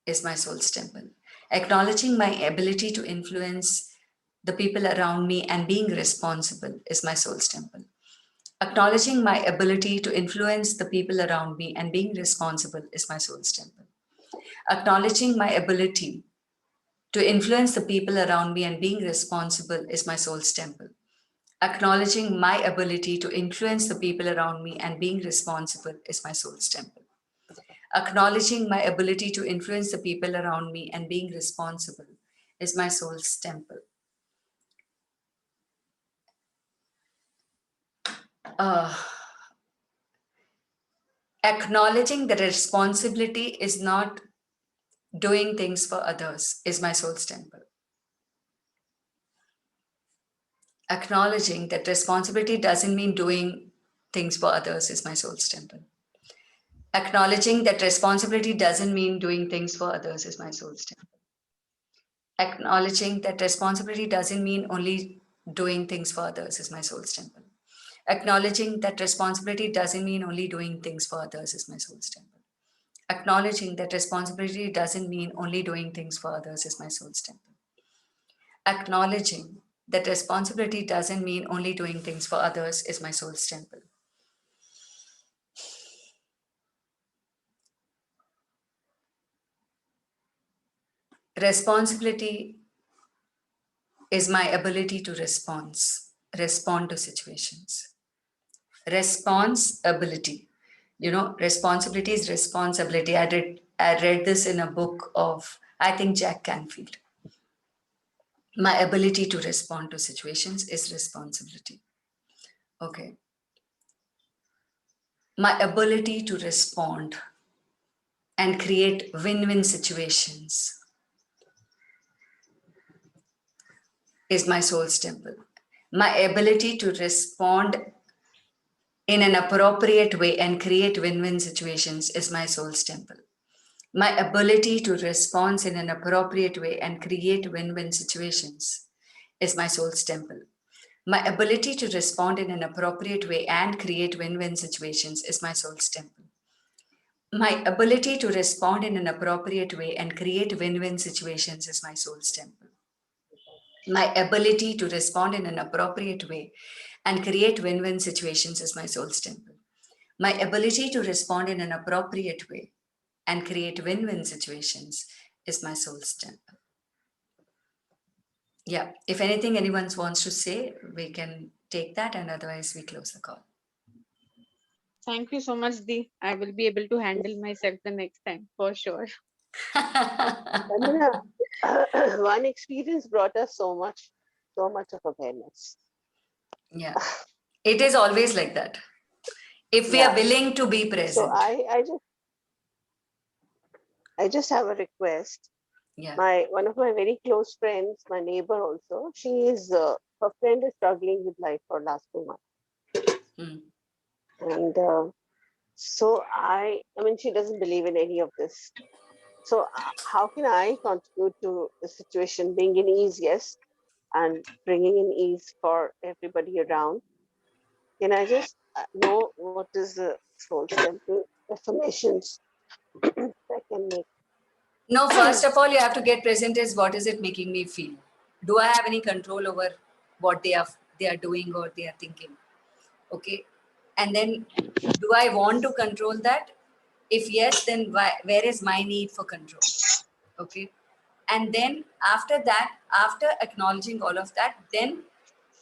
is my soul's temple. Acknowledging my ability to influence the people around me and being responsible is my soul's temple. Acknowledging my ability to influence the people around me and being responsible is my soul's temple. Acknowledging my ability to influence the people around me and being responsible is my soul's temple. Acknowledging my ability to influence the people around me and being responsible is my soul's temple. Acknowledging my ability to influence the people around me and being responsible is my soul's temple. Acknowledging that responsibility is not doing things for others is my soul's temple. Acknowledging that responsibility doesn't mean doing things for others is my soul's temple. Acknowledging that responsibility doesn't mean doing things for others is my soul's temple. Acknowledging that responsibility doesn't mean only doing things for others is my soul's temple. Acknowledging that responsibility doesn't mean only doing things for others is my soul's temple. Acknowledging that responsibility doesn't mean only doing things for others is my soul's temple. Acknowledging that responsibility doesn't mean only doing things for others is my soul's temple. Responsibility is my ability to respond to situations. Responsibility, responsibility is responsibility. I read this in a book of, I think, Jack Canfield. My ability to respond to situations is responsibility. Okay. My ability to respond and create win-win situations is my soul's temple. My ability to respond in an appropriate way and create win-win situations is my soul's temple. My ability to respond in an appropriate way and create win-win situations is my soul's temple. My ability to respond in an appropriate way and create win-win situations is my soul's temple. My ability to respond in an appropriate way and create win-win situations is my soul's temple. My ability to respond in an appropriate way and create win-win situations is my soul's temple. My ability to respond in an appropriate way and create win-win situations is my soul's temple. Yeah, if anything anyone wants to say, we can take that, and otherwise we close the call. Thank you so much, Dee. I will be able to handle myself the next time for sure. Vandana, one experience brought us so much of awareness. Yeah, it is always like that. If we are willing to be present. So I just have a request. Yeah. One of my very close friends, my neighbor also, her friend is struggling with life for last 2 months. Mm. And so I mean, she doesn't believe in any of this. So how can I contribute to the situation, being in ease, yes, and bringing in ease for everybody around? Can I just know what is the soul temple affirmations I can make? No, first of all, you have to get present is what is it making me feel? Do I have any control over what they are doing or they are thinking? Okay. And then do I want to control that? If yes, then where is my need for control? Okay. And then after that, after acknowledging all of that, then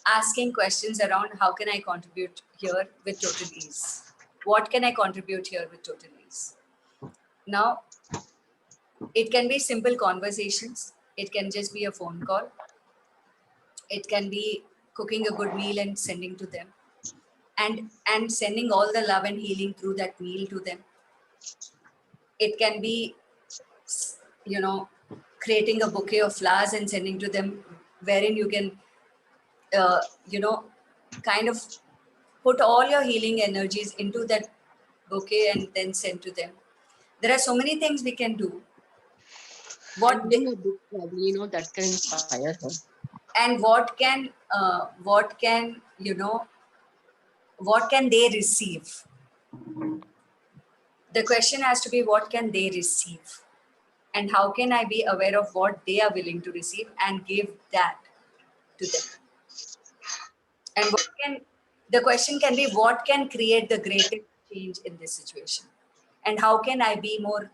asking questions around how can I contribute here with total ease? What can I contribute here with total ease? Now, it can be simple conversations. It can just be a phone call. It can be cooking a good meal and sending to them. And sending all the love and healing through that meal to them. It can be you know, creating a bouquet of flowers and sending to them, wherein you can, you know, kind of put all your healing energies into that bouquet and then send to them. There are so many things we can do. What And they, reading a book, probably, that can inspire her. and what can, you know, what can they receive? The question has to be, what can they receive? And how can I be aware of what they are willing to receive and give that to them? And what can, the question can be, what can create the greatest change in this situation? And how can I be more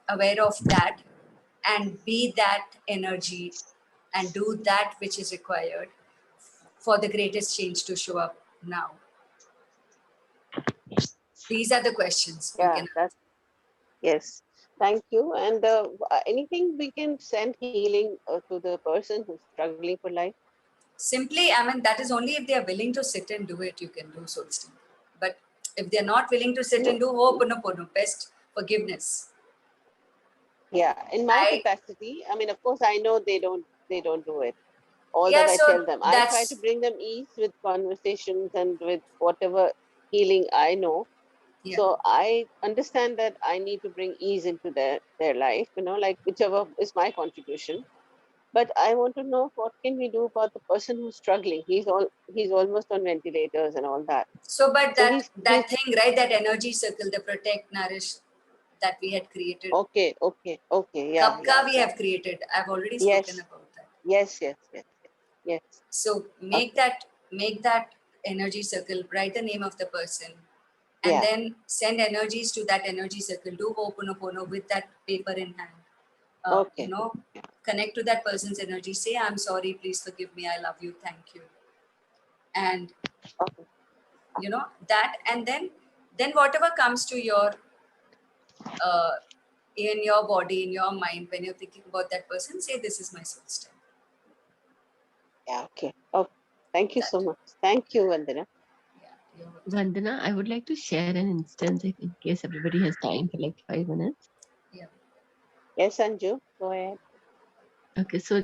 aware of that and be that energy and do that which is required for the greatest change to show up now? These are the questions you Yeah, can. that's yes. Thank you. And anything we can send healing to the person who's struggling for life? Simply, I mean, that is only if they are willing to sit and do it, you can do soul stim. But if they're not willing to sit No. and do Ho'oponopono, best forgiveness. Yeah, in my I, capacity, I mean, of course, I know they don't do it. All yeah, that I so tell them, I try to that's, bring them ease with conversations and with whatever healing I know. yeah. So I understand that I need to bring ease into their life, like whichever is my contribution. But I want to know what can we do about the person who's struggling. He's almost on ventilators and all that. So, but So he's that thing, right? That energy circle, the protect, nourish, that we had created. okay, yeah, Kapka we have created. I've already spoken yes, about that. yes. So Okay, make that energy circle. Write the name of the person, and yeah, then send energies to that energy circle. Do Ho'oponopono with that paper in hand. You okay, know, connect to that person's energy. Say, "I'm sorry. Please forgive me. I love you. Thank you." And okay. you know that, and then whatever comes to your uh, in your body, in your mind, when you're thinking about that person, say, "This is my soul step." Yeah, okay. Oh, thank you That, so much. Thank you, Vandana. yeah, you're welcome. Vandana, I would like to share an instance in case everybody has time for like 5 minutes. Yeah. Yes, Anju, go ahead. Okay, so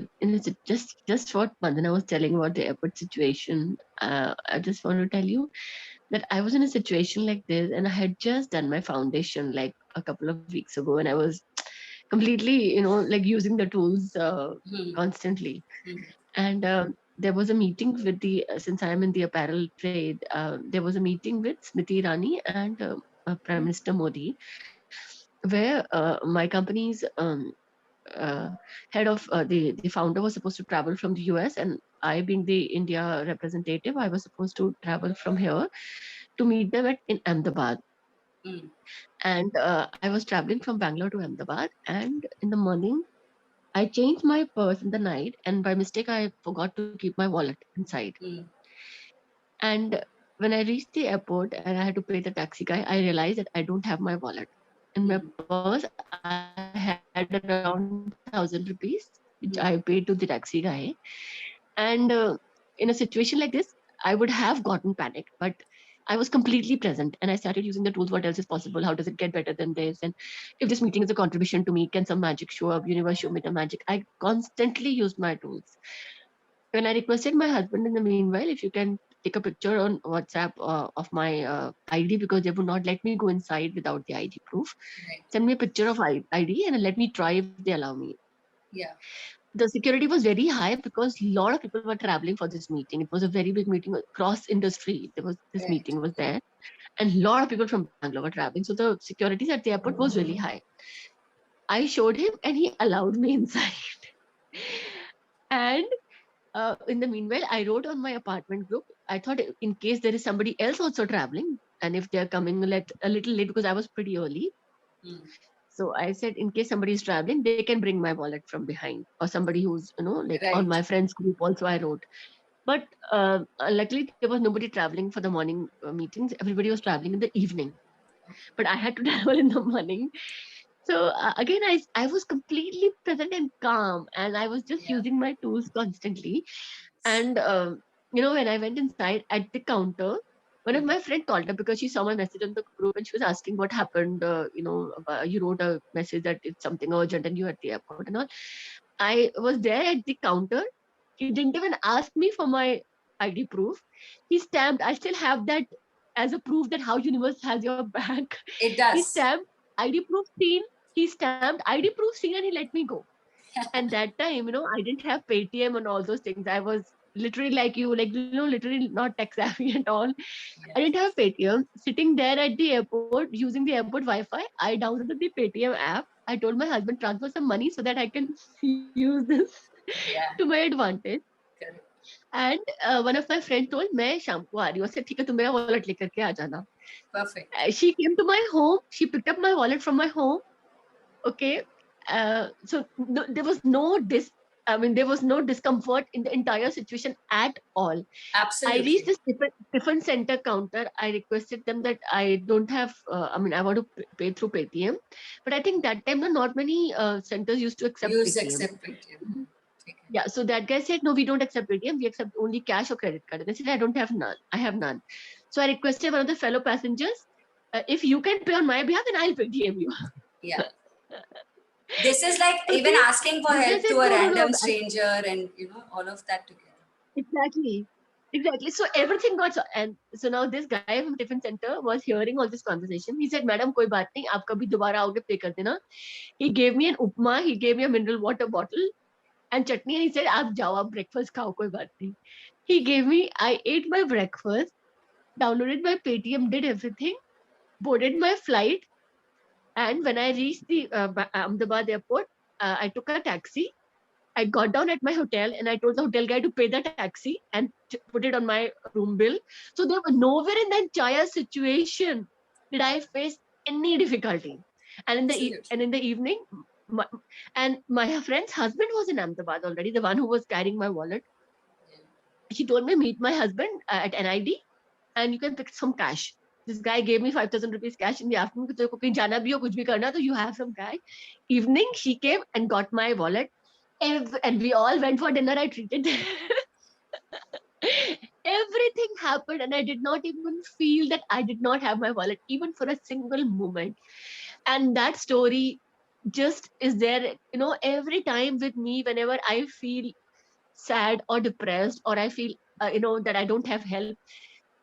just what Vandana was telling about the airport situation, I just want to tell you that I was in a situation like this, and I had just done my foundation like a couple of weeks ago, and I was completely, like using the tools Hmm. constantly. Hmm. And there was a meeting with since I'm in the apparel trade, there was a meeting with Smriti Irani and Prime Minister Modi, where my company's uh, head of the founder was supposed to travel from the US, and I, being the India representative, I was supposed to travel from here to meet them in Ahmedabad. Hmm. And I was traveling from Bangalore to Ahmedabad, and in the morning, I changed my purse in the night, and by mistake, I forgot to keep my wallet inside. Hmm. And when I reached the airport and I had to pay the taxi guy, I realized that I don't have my wallet. In my Hmm. purse, I had around 1,000 rupees, which I paid to the taxi guy. And in a situation like this, I would have gotten panicked, but I was completely present and I started using the tools. What else is possible? How does it get better than this? And if this meeting is a contribution to me, can some magic show up? Universe, show me the magic. I constantly used my tools. When I requested my husband in the meanwhile, if you can take a picture on WhatsApp of my ID, because they would not let me go inside without the ID proof. Right. Send me a picture of ID and let me try if they allow me. Yeah. The security was very high because a lot of people were traveling for this meeting. It was a very big meeting across industry. There was this Right. meeting was there, and a lot of people from Bangalore were traveling. So the securities at the airport was really high. I showed him, and he allowed me inside. And in the meanwhile, I wrote on my apartment group. I thought in case there is somebody else also traveling, and if they are coming a little late because I was pretty early. Hmm. So I said, in case somebody is traveling, they can bring my wallet from behind, or somebody who's like on Right. my friends group. Also, I wrote. But luckily, there was nobody traveling for the morning meetings. Everybody was traveling in the evening. But I had to travel in the morning. So again, I was completely present and calm, and I was just Yeah. using my tools constantly. And when I went inside at the counter, One of my friend called up because she saw my message on the group and she was asking what happened. You wrote a message that it's something urgent and you at the airport and all. I was there at the counter. He didn't even ask me for my ID proof. He stamped. I still have that as a proof that how universe has your back. It He does. stamped ID proof seen. He stamped ID proof seen and he let me go. And that time, I didn't have Paytm and all those things. I was literally like you, literally not tech savvy at all. I didn't have Paytm. Sitting there at the airport using the airport Wi-Fi, I downloaded the Paytm app. I told my husband transfer some money so that I can use this Yeah, to my advantage. correct. And one of my friends told, मैं शाम को आ रही हूँ. I said, ठीक है, तुम मेरा wallet लेकर के आ जाना. Perfect. She came to my home. She picked up my wallet from my home. Okay. So there was there was no discomfort in the entire situation at all. I Absolutely. reached this Tiffin Center counter. I requested them that I don't have, I want to pay through Paytm. But I think that time, not many centers used to accept Paytm. Accept Paytm. Okay. Yeah, so that guy said, no, we don't accept Paytm. We accept only cash or credit card. And I said, I don't have none. I have none. So I requested one of the fellow passengers, if you can pay on my behalf, then I'll Paytm you. Yeah. This is like even Okay. asking for This guy help said, to a no, random stranger and all of that together. Exactly. So everything got and so now this guy from Tiffin Center was hearing all this conversation. He said, "Madam, koi baat nahi. Aap kabhi dobara आओगे pay कर देना." He gave me an upma. He gave me a mineral water bottle and chutney. And he said, "आप जाओ, आप breakfast खाओ, कोई बात नहीं." He gave me. I ate my breakfast, downloaded my Paytm, did everything, boarded my flight, and when I reached the Ahmedabad airport, I took a taxi. I got down at my hotel and I told the hotel guy to pay the taxi and put it on my room bill. So there was nowhere in the entire situation did I face any difficulty. And in the evening, my friend's husband was in Ahmedabad already, the one who was carrying my wallet. She told me meet my husband at NID and you can pick some cash. This guy gave me 5,000 rupees cash in the afternoon. तेरे को कहीं जाना भी हो कुछ भी करना तो you have some cash. Evening she came and got my wallet. And we all went for dinner. I treated everything happened and I did not even feel that I did not have my wallet even for a single moment. And that story just is there, every time with me whenever I feel sad or depressed or I feel that I don't have help.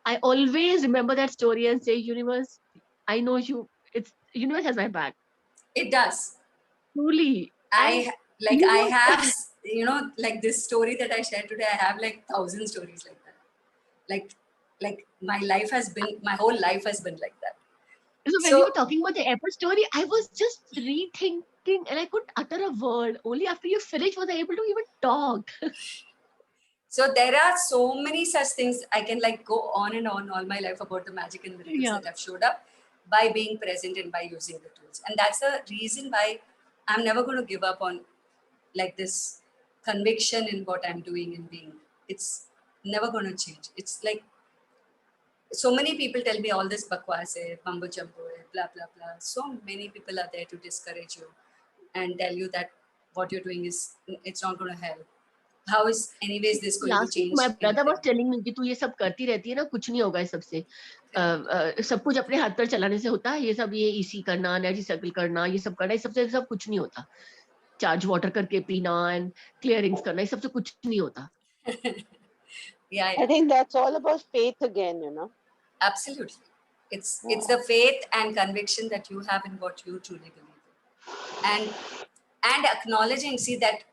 I always remember that story and say, universe, I know you. It's universe has my back. It does. Truly. I have like this story that I shared today. I have like 1,000 stories like that. Like my whole life has been like that. So when you were talking about the airport story, I was just rethinking and I couldn't utter a word. Only after you finished was I able to even talk. So there are so many such things. I can like go on and on all my life about the magic and miracles that have showed up by being present and by using the tools. And that's the reason why I'm never going to give up on like this conviction in what I'm doing and being. It's never going to change. It's like so many people tell me all this bakwas hai, mumbo jumbo hai, blah, blah, blah. So many people are there to discourage you and tell you that what you're doing it's not going to help. How is anyways this going to change? My brother was telling me कि तू ये सब करती रहती है ना कुछ नहीं होगा इस सब से सब कुछ अपने हाथ पर चलाने से होता है ये सब ये ईसी करना एनर्जी सर्कल करना ये सब करना इस सबसे सब कुछ नहीं होता चार्ज वाटर करके पीना एंड क्लियरिंग्स करना इस सबसे कुछ नहीं होता yeah. I think that's all about faith again, Absolutely. It's the faith and conviction that you have in what you truly believe in. And acknowledging, see that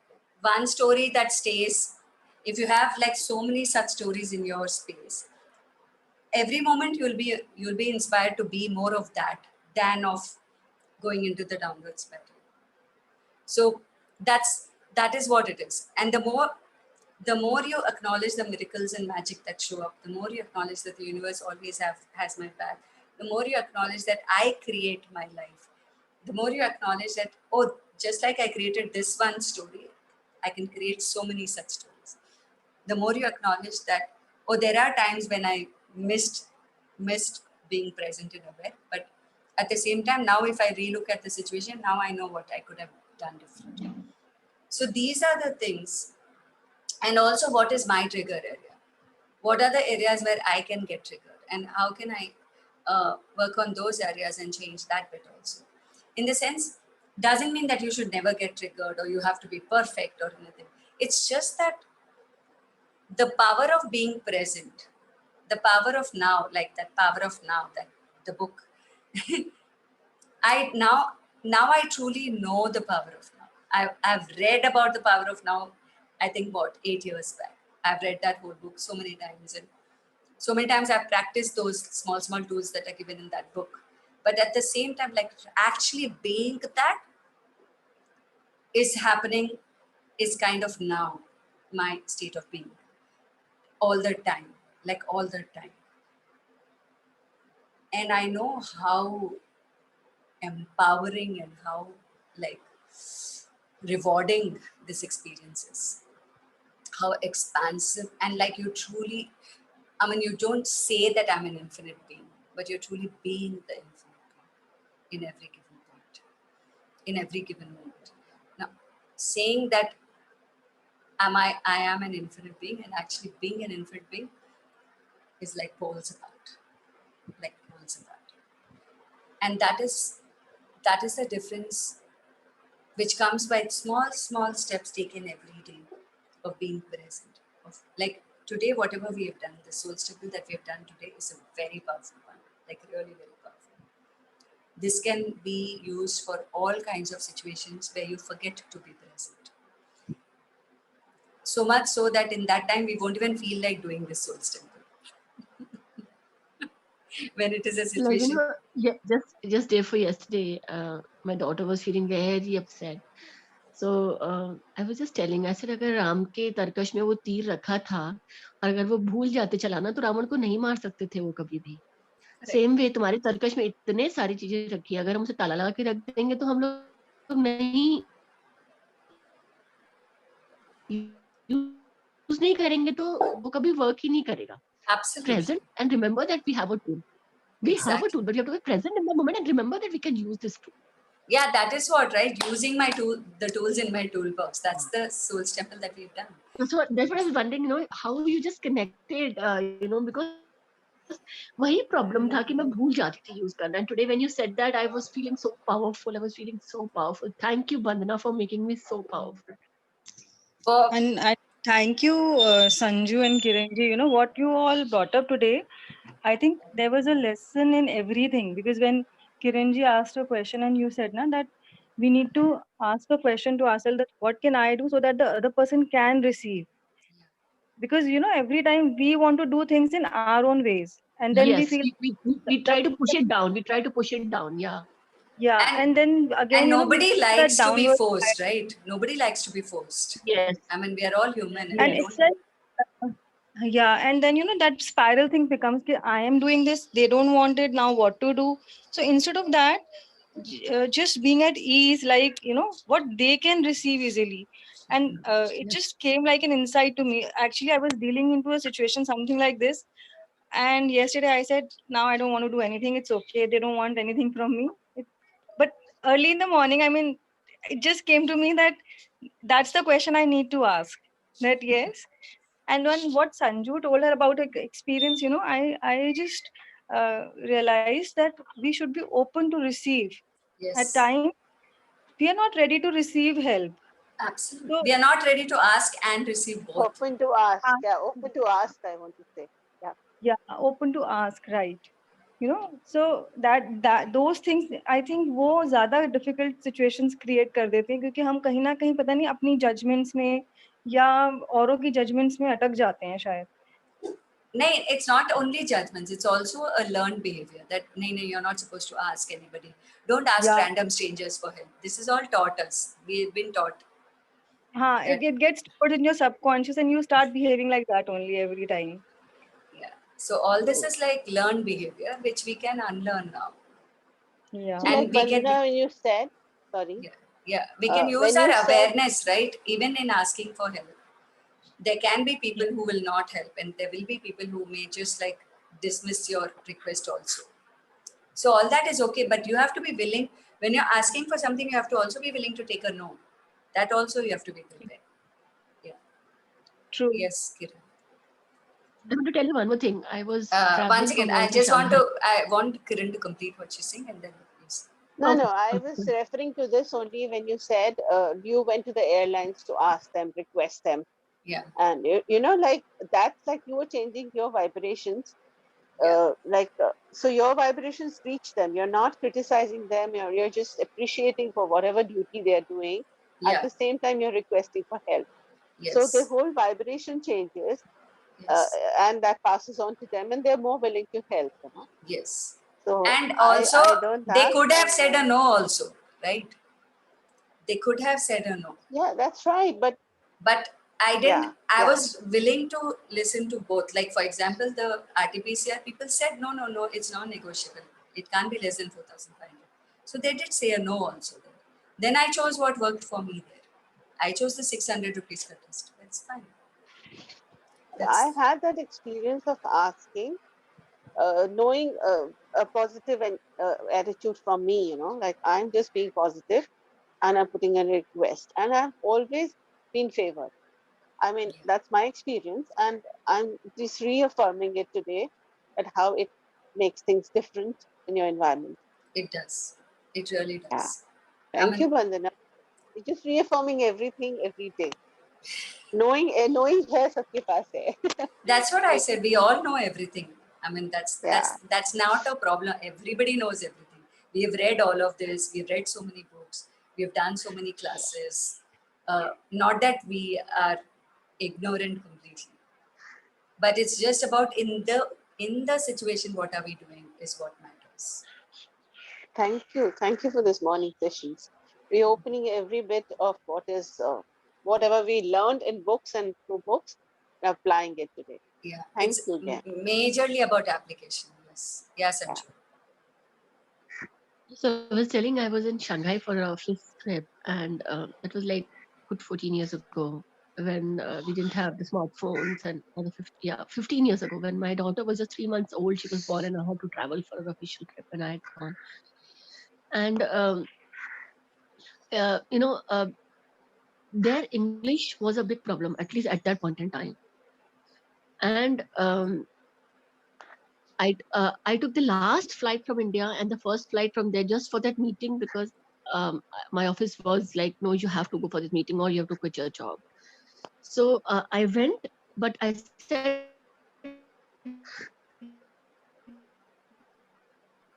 one story that stays, if you have like so many such stories in your space, every moment you'll be inspired to be more of that than of going into the downward spiral. So that is what it is. And the more you acknowledge the miracles and magic that show up, the more you acknowledge that the universe always has my back, the more you acknowledge that I create my life, the more you acknowledge that, oh, just like I created this one story, I can create so many such stories. The more you acknowledge that, oh, there are times when I missed being present and aware, but at the same time, now if I relook at the situation, now I know what I could have done differently. So these are the things. And also, what is my trigger area? What are the areas where I can get triggered? and how can I work on those areas and change that bit also. In the sense, doesn't mean that you should never get triggered or you have to be perfect or anything. It's just that the power of being present, the power of now, like that power of now, that the book. I now I truly know the power of now. I've read about the power of now, I think what, 8 years back. I've read that whole book so many times, and so many times I've practiced those small tools that are given in that book. But at the same time, like actually being that is happening is kind of now my state of being all the time, like all the time. And I know how empowering and how like rewarding this experience is, how expansive, and like you truly, I mean, you don't say that I'm an infinite being, but you're truly being the infinite being in every given point, in every given moment. Now, saying that I am an infinite being, and actually being an infinite being is like poles apart, like poles apart. And that is the difference which comes by small steps taken every day of being present. Of like today, whatever we have done, the soul stipple that we have done today is a very powerful one, like really very powerful. This can be used for all kinds of situations where you forget to be present. So much so that in that time we won't even feel like doing this soul stipple. When it is a Like, situation. yeah, just day for yesterday, my daughter was feeling very upset. So I was just telling, I said, अगर राम के तरकश में वो तीर रखा था और अगर वो भूल जाते चलाना तो रावण को नहीं मार सकते थे वो कभी भी. सेम वे तुम्हारे तरकश में इतने सारी चीजें रखी है, अगर हम उसे ताला लगा के रख देंगे तो हम लोग नहीं यूज नहीं करेंगे तो वो कभी वर्क ही नहीं करेगा. Absolutely. Present and remember that we have a tool. We have a Exactly. tool, but you have to be present in the moment and remember that we can use this tool. Yeah, that is what, right? Using my tool, the tools in my toolbox. That's the soul stipple that we've done. So that's what I was wondering, how you just connected, because वही problem था कि मैं भूल जाती थी use करना. And today when you said that, I was feeling so powerful. I was feeling so powerful. Thank you, Bandana, for making me so powerful. And I thank you, Sanju and Kiranji. You know what you all brought up today. I think there was a lesson in everything, because when Kiranji asked a question and you said na, that we need to ask a question to ourselves, that what can I do so that the other person can receive. Because every time we want to do things in our own ways, and then we Yes, feel we try to push it down. We try to push it down. Yeah. and then again And we nobody feel that likes to be downward forced, right? Nobody likes to be forced. Yes. I mean, we are all human, and and we it's don't. like and then that spiral thing becomes कि I am doing this, they don't want it, now what to do. So instead of that, just being at ease, like what they can receive easily. And it just came like an insight to me. Actually, I was dealing into a situation something like this, and yesterday I said, now I don't want to do anything, it's okay, they don't want anything from me. But early in the morning, I mean, it just came to me that that's the question I need to ask, that yes. And when what Sanju told her about her experience, I just realized that we should be open to receive. At Yes, times we are not ready to receive help. absolutely. So We are not ready to ask and receive both. Open to ask. Yeah, open to ask, I want to say. yeah, open to ask, right? So that those things, I think वो ज़्यादा difficult situations create कर देते हैं, क्योंकि हम कहीं ना कहीं पता नहीं अपनी judgments में या औरों की judgments में अटक जाते हैं शायद. Nay, it's not only judgments, it's also a learned behavior that nay, you're not supposed to ask anybody. Don't ask Yeah. random strangers for help. This is all taught us. We've been taught. It gets stored in your subconscious and you start behaving like that only every time. Yeah. So all this is like learned behavior, which we can unlearn now. Yeah. So And like we can, Vandana, when you said, sorry. yeah, we can use when our you said- awareness, right? Even in asking for help. There can be people who will not help, and there will be people who may just like dismiss your request also. So all that is okay, but you have to be willing. When you're asking for something, you have to also be willing to take a no. That also you have to be prepared. Yeah. True. Yes, Kiran. I want to tell you one more thing. I was traveling Once from again, here I to just Shanghai. I want Kiran to complete what she's saying, and then please. No, no, Okay, I was okay. referring to this only when you said you went to the airlines to ask them, request them. Yeah, And you know, like that's like you were changing your vibrations. yeah, So your vibrations reach them. You're not criticizing them. You're just appreciating for whatever duty they're doing. At yeah, the same time, you're requesting for help. So the yes, whole vibration changes, uh, yes, and that passes on to them, and they're more willing to help. You know. yes. So And also, I learned they that, could have and said a no, also, right? They could have said a no. yeah, that's right. But But I yeah, didn't, I yeah, was willing to listen to both. Like, for example, the RTPCR people said, no, no, no, it's non negotiable. It can't be less than 4,500. So they did say a no also. Then I chose what worked for me there. I chose the 600 rupees per test. That's fine. I That's, had that experience of asking, knowing a positive and attitude from me. You know, like I'm just being positive and I'm putting a request, and I've always been favored. I mean, yeah, that's my experience, and I'm just reaffirming it today at how it makes things different in your environment. it does. It really Yeah. does. I Thank mean, you, Bandana. You're just reaffirming everything every day. Knowing है सबके पास है. that's what I Like, said. We all know everything. I mean, yeah, that's not a problem. Everybody knows everything. We've read all of this. We've read so many books. We've done so many classes. Not that we are ignorant completely, but it's just about in the situation, what are we doing is what matters. thank you for this morning sessions. Reopening every bit of what is whatever we learned in books and through books, applying it today. Yeah, Thank it's you again. majorly about application. Yes, yes, I'm Yeah. sure. So I was telling I was in Shanghai for a office trip, and it was like good 14 years ago when we didn't have the smartphones, and 15 years ago when my daughter was just 3 months old. She was born, and I had to travel for an official trip, and I had gone. And you know, their English was a big problem, at least at that point in time. And I took the last flight from India and the first flight from there just for that meeting, because my office was like, no, you have to go for this meeting or you have to quit your job. So I went, but I said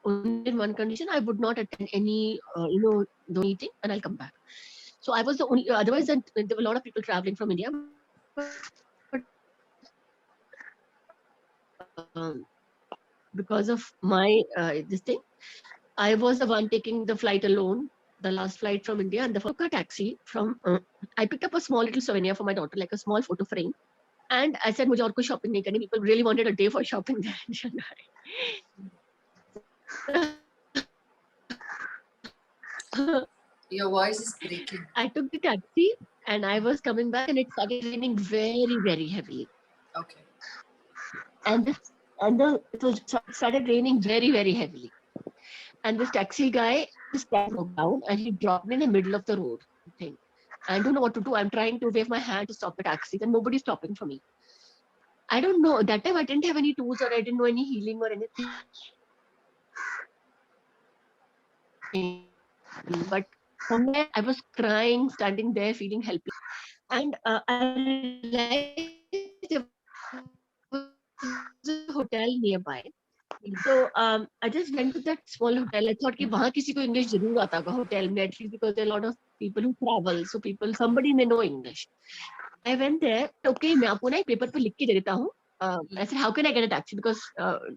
only in one condition: I would not attend any the meeting, and I'll come back. So I was the only. Otherwise, then there were a lot of people traveling from India. But because of my this thing, I was the one taking the flight alone, the last flight from India, and the took a taxi from. I picked up a small little souvenir for my daughter, like a small photo frame, and I said, "मुझे और कुछ shopping नहीं करनी." People really wanted a day for shopping there in Shanghai. Your voice is breaking. I took the taxi and I was coming back, and it started raining very, very heavily. Okay. And this and the it was started raining very, very heavily. And this taxi guy, his tag broke down and he dropped me in the middle of the road thing. I don't know what to do. I'm trying to wave my hand to stop the taxi, and nobody's stopping for me. I don't know. That time I didn't have any tools, or I didn't know any healing or anything. But somewhere I was crying, standing there, feeling helpless. And I realized there was a hotel nearby. So I just went to that small hotel. I thought कि वहाँ किसी को English जरूर आता होगा hotel में, at least because there are a lot of people who travel, so somebody may know English. I went there. Okay, मैं आपको ना एक paper पे लिख के दे देता हूँ. I said, how can I get a taxi? Because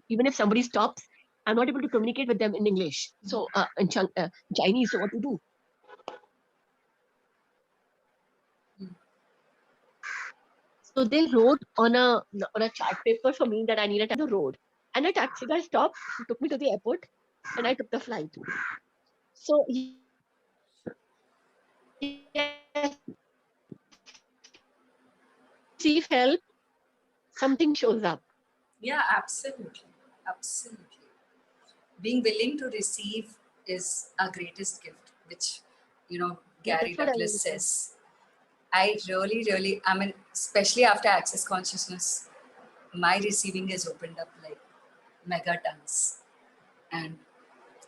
even if somebody stops, I'm not able to communicate with them in English. So in Chinese, so what to do? So they wrote on a chart paper for me that I needed the road. And a taxi guy stopped, took me to the airport, and I took the flight. So yes, receive help, something shows up. Yeah, absolutely. Absolutely. Being willing to receive is our greatest gift, which, Yeah, Gary that's what I Douglas want. says. I really, really, I mean, especially after access consciousness, my receiving has opened up like megatons. And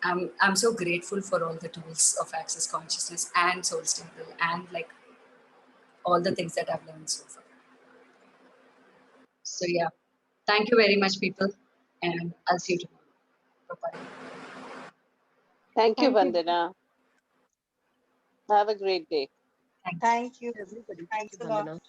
I'm so grateful for all the tools of Access Consciousness and Soul Temple and like all the things that I've learned so far. So yeah, thank you very much, people, and I'll see you tomorrow. Bye-bye. Thank you, Thank you. Vandana. Have a great day. Thanks. Thank you. Everybody, thank Thanks you, a lot. Vandana.